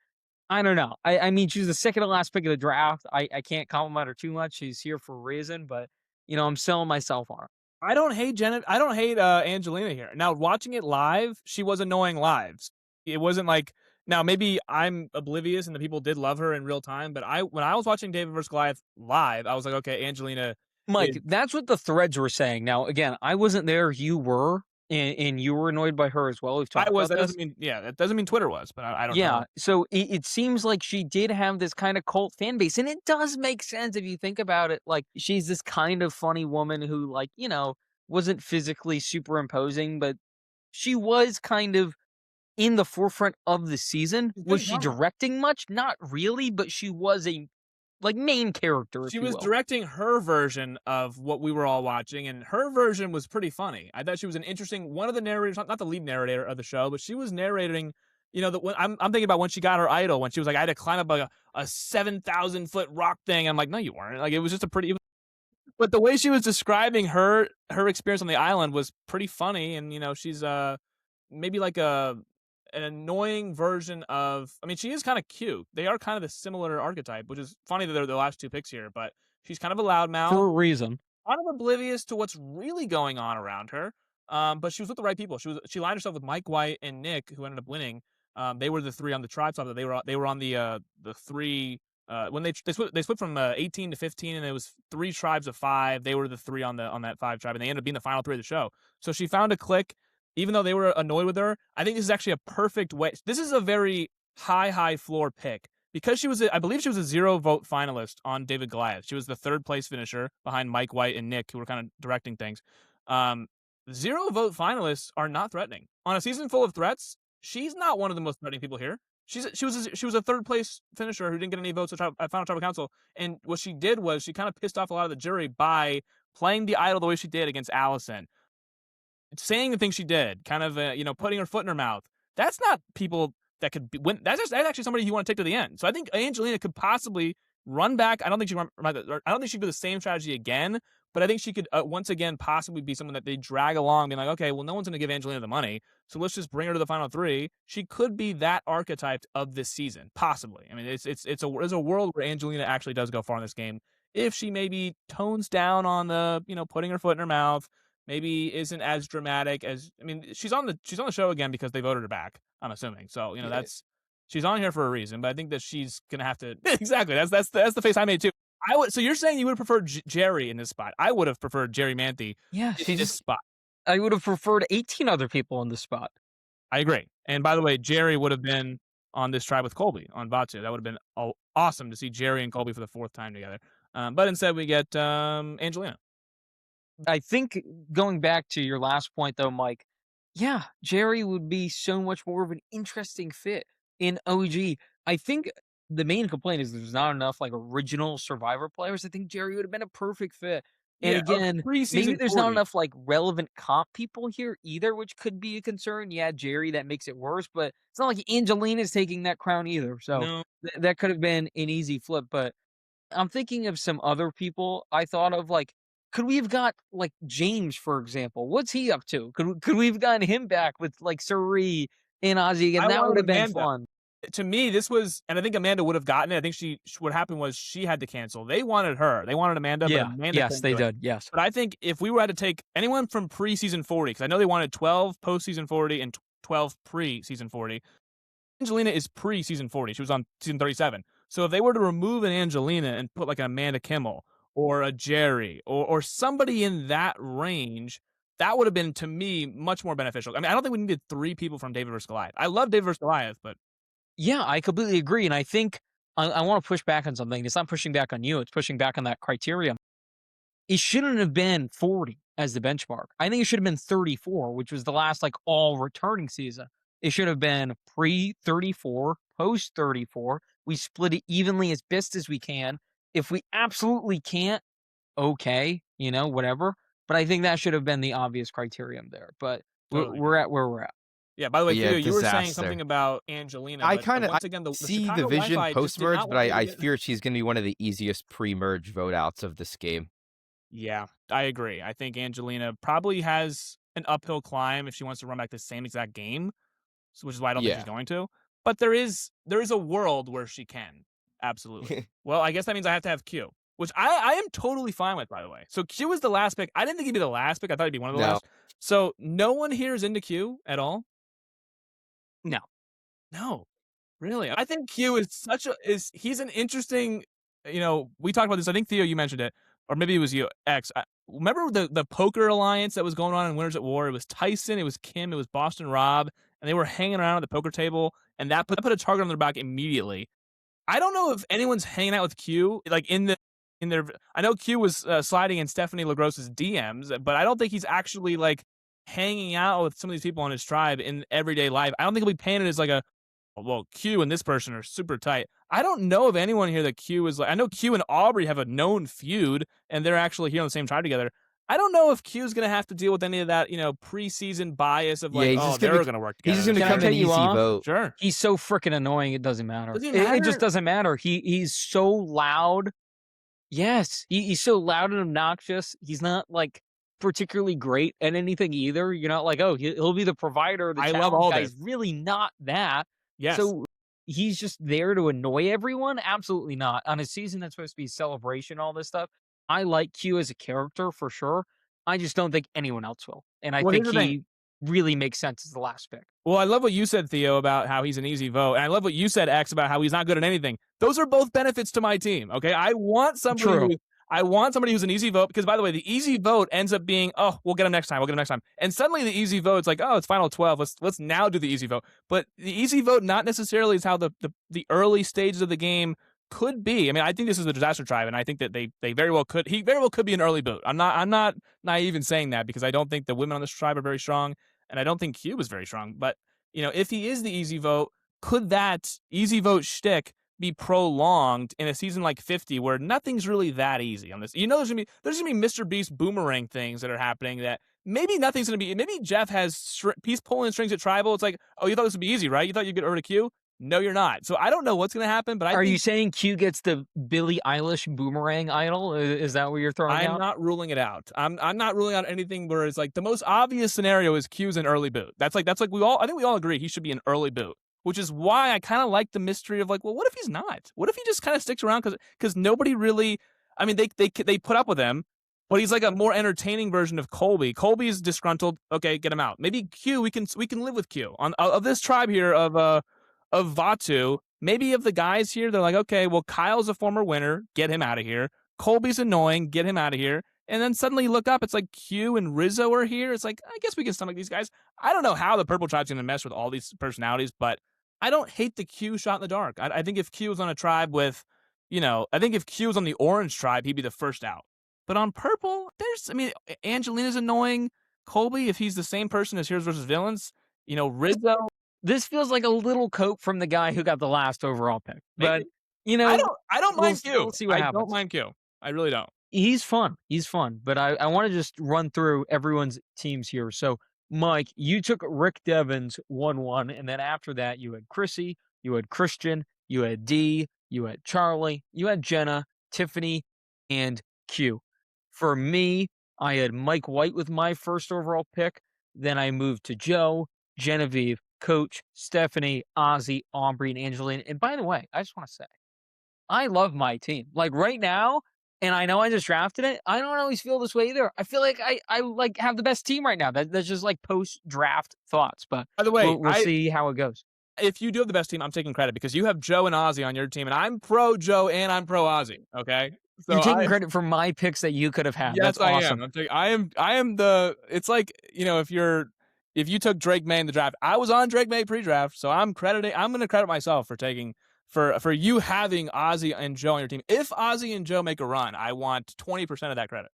[SPEAKER 1] I don't know. I mean, she's the second to last pick of the draft. I can't compliment her too much. She's here for a reason, but I'm selling myself on her.
[SPEAKER 3] I don't hate Angelina here. Now watching it live, she was annoying live. It wasn't like now maybe I'm oblivious and the people did love her in real time, but I when I was watching David vs Goliath live, I was like, okay, Angelina is
[SPEAKER 1] Mike, that's what the threads were saying. Now, again, I wasn't there. You were, and you were annoyed by her as well. We've
[SPEAKER 3] I
[SPEAKER 1] talked
[SPEAKER 3] was
[SPEAKER 1] about
[SPEAKER 3] that
[SPEAKER 1] this.
[SPEAKER 3] doesn't mean yeah, that doesn't mean Twitter was, but I don't
[SPEAKER 1] Yeah.
[SPEAKER 3] know.
[SPEAKER 1] So it seems like she did have this kind of cult fan base. And it does make sense if you think about it. Like, she's this kind of funny woman who, like, wasn't physically super imposing, but she was kind of in the forefront of the season.
[SPEAKER 3] She's good
[SPEAKER 1] Was
[SPEAKER 3] in
[SPEAKER 1] she
[SPEAKER 3] drama.
[SPEAKER 1] directing much? Not really, but she was a like main character, if
[SPEAKER 3] She
[SPEAKER 1] you
[SPEAKER 3] was
[SPEAKER 1] will.
[SPEAKER 3] directing her version of what we were all watching, and her version was pretty funny. I thought she was an interesting one of the narrators, not the lead narrator of the show, but she was narrating. When I'm thinking about when she got her idol, when she was like, I had to climb up a 7,000-foot rock thing. I'm like, no, you weren't. Like, it was just a pretty. But the way she was describing her experience on the island was pretty funny, and she's maybe like an annoying version of. I mean, she is kind of cute. They are kind of the similar archetype, which is funny that they're the last two picks here. But she's kind of a loudmouth,
[SPEAKER 1] For a reason.
[SPEAKER 3] kind of oblivious to what's really going on around her. But she was with the right people. She lined herself with Mike White and Nick, who ended up winning. They were the three on the tribe side. They were on the three when they split from 18 to 15, and it was three tribes of five. They were the three on that five tribe, and they ended up being the final three of the show. So she found a click, even though they were annoyed with her. I think this is actually a perfect way. This is a very high floor pick because I believe she was a 0 vote finalist on David Goliath. She was the third place finisher behind Mike White and Nick, who were kind of directing things. Um, 0 vote finalists are not threatening on a season full of threats. She's not one of the most threatening people here. She was a third place finisher who didn't get any votes at final tribal council, and what she did was she kind of pissed off a lot of the jury by playing the idol the way she did against Allison, saying the things she did, kind of putting her foot in her mouth. That's not people that could win. That's actually somebody you want to take to the end. So I think Angelina could possibly run back. I don't think I don't think she'd do the same strategy again, but I think she could once again possibly be someone that they drag along, being like, okay, well, no one's going to give Angelina the money, so let's just bring her to the final three. She could be that archetype of this season, possibly. I mean, there's a world where Angelina actually does go far in this game if she maybe tones down on the putting her foot in her mouth, maybe isn't as dramatic as. I mean, she's on the show again because they voted her back. I'm assuming. So
[SPEAKER 1] Yeah.
[SPEAKER 3] that's she's on here for a reason. But I think that she's gonna have to exactly. That's the face I made too. I would. So you're saying you would prefer Jerry in this spot? I would have preferred Jerry Manthey
[SPEAKER 1] Yeah,
[SPEAKER 3] in this spot.
[SPEAKER 1] I would have preferred 18 other people on the spot.
[SPEAKER 3] I agree. And by the way, Jerry would have been on this tribe with Colby on Batu. That would have been awesome to see Jerry and Colby for the fourth time together. But instead, we get Angelina.
[SPEAKER 1] I think going back to your last point though, Mike, yeah, Jerry would be so much more of an interesting fit in OG. I think the main complaint is there's not enough like original Survivor players. I think Jerry would have been a perfect fit. And
[SPEAKER 3] Yeah, of
[SPEAKER 1] again, maybe
[SPEAKER 3] preseason
[SPEAKER 1] there's not
[SPEAKER 3] 40.
[SPEAKER 1] enough like relevant comp people here either, which could be a concern. Yeah, Jerry, that makes it worse, but it's not like Angelina's taking that crown either. So
[SPEAKER 3] No,
[SPEAKER 1] that could have been an easy flip. But I'm thinking of some other people I thought of, like, could we have got, like, James, for example? What's he up to? Could we have gotten him back with, like, Suri and Ozzy again?
[SPEAKER 3] I
[SPEAKER 1] That would
[SPEAKER 3] wanted
[SPEAKER 1] have been
[SPEAKER 3] Amanda.
[SPEAKER 1] fun.
[SPEAKER 3] To me, this was, and I think Amanda would have gotten it. I think what happened was she had to cancel. They wanted her. They wanted Amanda, but
[SPEAKER 1] Yeah.
[SPEAKER 3] Amanda
[SPEAKER 1] Yes,
[SPEAKER 3] couldn't
[SPEAKER 1] they
[SPEAKER 3] do it.
[SPEAKER 1] did. Yes.
[SPEAKER 3] But I think if we were to take anyone from preseason 40, because I know they wanted 12 postseason 40 and 12 pre-season 40. Angelina is pre-season 40. She was on season 37. So if they were to remove an Angelina and put like an Amanda Kimmel or a Jerry or somebody in that range, that would have been, to me, much more beneficial. I mean, I don't think we needed 3 people from David vs. Goliath. I love David vs. Goliath, but
[SPEAKER 1] Yeah, I completely agree, and I think I wanna push back on something. It's not pushing back on you, it's pushing back on that criteria. It shouldn't have been 40 as the benchmark. I think it should have been 34, which was the last, like, all returning season. It should have been pre-34, post-34. We split it evenly as best as we can. If we absolutely can't, okay, whatever. But I think that should have been the obvious criterion there. But we're
[SPEAKER 3] totally
[SPEAKER 1] we're
[SPEAKER 3] agree.
[SPEAKER 1] at where we're at.
[SPEAKER 3] Yeah, by the way,
[SPEAKER 2] But yeah,
[SPEAKER 3] Theo, you were saying something
[SPEAKER 2] disaster.
[SPEAKER 3] about Angelina,
[SPEAKER 2] I
[SPEAKER 3] but
[SPEAKER 2] kinda I
[SPEAKER 3] once again, the
[SPEAKER 2] see the
[SPEAKER 3] Chicago
[SPEAKER 2] vision
[SPEAKER 3] Wi-Fi just did
[SPEAKER 2] post-merge,
[SPEAKER 3] not
[SPEAKER 2] but
[SPEAKER 3] want me to
[SPEAKER 2] I
[SPEAKER 3] get.
[SPEAKER 2] fear she's gonna be one of the easiest pre-merge vote outs of this game.
[SPEAKER 3] Yeah, I agree. I think Angelina probably has an uphill climb if she wants to run back the same exact game, which is why I don't think she's
[SPEAKER 2] Yeah.
[SPEAKER 3] going to. But there is a world where she can. Absolutely. Well, I guess that means I have to have Q, which I am totally fine with, by the way. So Q is the last pick. I didn't think he'd be the last pick. I thought he'd be one of the
[SPEAKER 2] No.
[SPEAKER 3] last. So no one here is into Q at all.
[SPEAKER 1] No.
[SPEAKER 3] No. Really? I think Q is such a is he's an interesting, we talked about this. I think Theo, you mentioned it, or maybe it was you, X. Remember the poker alliance that was going on in Winners at War? It was Tyson, it was Kim, it was Boston Rob, and they were hanging around at the poker table, and that put a target on their back immediately. I don't know if anyone's hanging out with Q like in their. I know Q was sliding in Stephanie LaGrosse's DMs, but I don't think he's actually like hanging out with some of these people on his tribe in everyday life. I don't think he'll be painted as like a, well, Q and this person are super tight. I don't know of anyone here that Q is like. I know Q and Aubrey have a known feud, and they're actually here on the same tribe together. I don't know if Q is going to have to deal with any of that, preseason bias of
[SPEAKER 2] Yeah,
[SPEAKER 3] like,
[SPEAKER 2] he's
[SPEAKER 3] oh,
[SPEAKER 2] just gonna
[SPEAKER 3] they're
[SPEAKER 2] be
[SPEAKER 3] going to work
[SPEAKER 2] he's
[SPEAKER 3] together.
[SPEAKER 2] just
[SPEAKER 3] This
[SPEAKER 2] gonna
[SPEAKER 1] Can
[SPEAKER 3] is
[SPEAKER 1] I
[SPEAKER 2] come
[SPEAKER 3] gonna
[SPEAKER 1] tell
[SPEAKER 2] an
[SPEAKER 3] be
[SPEAKER 1] you
[SPEAKER 2] easy
[SPEAKER 1] off?
[SPEAKER 2] vote.
[SPEAKER 3] sure.
[SPEAKER 1] He's so freaking annoying, it doesn't matter.
[SPEAKER 3] Does it
[SPEAKER 1] It just
[SPEAKER 3] matter?
[SPEAKER 1] doesn't matter. He's so loud. Yes, he's so loud and obnoxious. He's not, like, particularly great at anything either. You're not like, "Oh, he'll be the provider, the
[SPEAKER 3] I love
[SPEAKER 1] challenge
[SPEAKER 3] all
[SPEAKER 1] guy."
[SPEAKER 3] this.
[SPEAKER 1] He's really not that.
[SPEAKER 3] Yes.
[SPEAKER 1] So, he's just there to annoy everyone? Absolutely not. On a season that's supposed to be a celebration, all this stuff, I like Q as a character for sure. I just don't think anyone else will, and I
[SPEAKER 3] Well, here's
[SPEAKER 1] think
[SPEAKER 3] the thing.
[SPEAKER 1] he really makes sense as the last pick.
[SPEAKER 3] Well, I love what you said, Theo, about how he's an easy vote. And I love what you said, X, about how he's not good at anything. Those are both benefits to my team. Okay.
[SPEAKER 1] True.
[SPEAKER 3] I want somebody who's an easy vote because, by the way, the easy vote ends up being, oh, we'll get him next time. We'll get him next time. And suddenly the easy vote's like, oh, it's final 12. Let's now do the easy vote. But the easy vote not necessarily is how the early stages of the game could be. I mean, I think this is a disaster tribe, and I think that they very well could. He very well could be an early vote. I'm not naive in saying that because I don't think the women on this tribe are very strong, and I don't think Cube is very strong. But if he is the easy vote, could that easy vote shtick be prolonged in a season like 50 where nothing's really that easy on this? There's gonna be Mr. Beast boomerang things that are happening that maybe nothing's gonna be. Maybe Jeff he's pulling strings at tribal. It's like, oh, you thought this would be easy, right? You thought you'd get rid of Q. No, you're not. So I don't know what's gonna happen, but I
[SPEAKER 1] Are you
[SPEAKER 3] think
[SPEAKER 1] saying Q gets the Billie Eilish boomerang idol? Is that what you're throwing
[SPEAKER 3] I'm
[SPEAKER 1] out?
[SPEAKER 3] not ruling it out. I'm not ruling out anything where it's like the most obvious scenario is Q's an early boot. That's like I think we all agree he should be an early boot, which is why I kind of like the mystery of like, well, what if he's not? What if he just kind of sticks around because nobody really, I mean, they put up with him, but he's like a more entertaining version of Colby. Colby's disgruntled. Okay, get him out. Maybe Q, we can live with Q on of this tribe here of Vatu. Maybe of the guys here, they're like, okay, well, Kyle's a former winner, get him out of here. Colby's annoying, get him out of here. And then suddenly you look up, it's like Q and Rizzo are here. It's like, I guess we can stomach these guys. I don't know how the Purple Tribe's going to mess with all these personalities, but I don't hate the Q shot in the dark. I think if Q was on a tribe with, I think if Q was on the Orange tribe, he'd be the first out. But on Purple, Angelina's annoying. Colby, if he's the same person as Heroes versus Villains, Rizzo.
[SPEAKER 1] This feels like a little coat from the guy who got the last overall pick. But,
[SPEAKER 3] Maybe. I don't
[SPEAKER 1] we'll
[SPEAKER 3] mind Q.
[SPEAKER 1] we'll see what
[SPEAKER 3] I
[SPEAKER 1] happens.
[SPEAKER 3] don't mind Q. I really don't.
[SPEAKER 1] He's fun. He's fun. But I want to just run through everyone's teams here. So, Mike, you took Rick Devens 1-1. And then after that, you had Chrissy, you had Christian, you had D, you had Charlie, you had Jenna, Tiffany, and Q. For me, I had Mike White with my first overall pick. Then I moved to Joe, Genevieve, Coach, Stephanie, Ozzy, Aubrey, and Angeline. And by the way, I just want to say, I love my team. Like right now, and I know I just drafted it. I don't always feel this way either. I feel like I like have the best team right now. That's just like post draft thoughts, but
[SPEAKER 3] By the way,
[SPEAKER 1] we'll see how it goes.
[SPEAKER 3] if you do have the best team, I'm taking credit because you have Joe and Ozzy on your team, and I'm pro Joe and I'm pro Ozzy. Okay,
[SPEAKER 1] You're
[SPEAKER 3] so
[SPEAKER 1] taking credit for my picks that you could have had. That's
[SPEAKER 3] yes, I am.
[SPEAKER 1] awesome.
[SPEAKER 3] I am the. It's like if you took Drake May in the draft, I was on Drake May pre-draft, so I'm going to credit myself for taking for you having Ozzy and Joe on your team. If Ozzy and Joe make a run, I want 20% of that credit.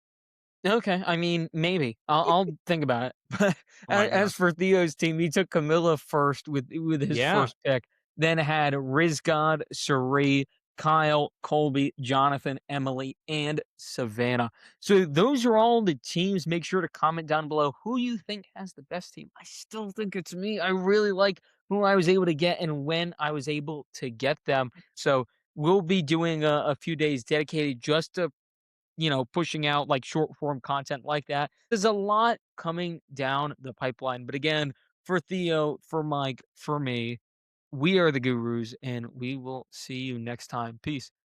[SPEAKER 1] Okay, I mean, maybe. I'll think about it. But
[SPEAKER 3] Oh my god.
[SPEAKER 1] as for Theo's team, he took Camilla first with his
[SPEAKER 3] Yeah.
[SPEAKER 1] first pick, then had Rizgod, Sari, Kyle, Colby, Jonathan, Emily, and Savannah. So those are all the teams. Make sure to comment down below who you think has the best team. I still think it's me. I really like who I was able to get and when I was able to get them. So we'll be doing a few days dedicated just to pushing out like short form content like that. There's a lot coming down the pipeline. But again, for Theo, for Mike, for me, we are the gurus, and we will see you next time. Peace.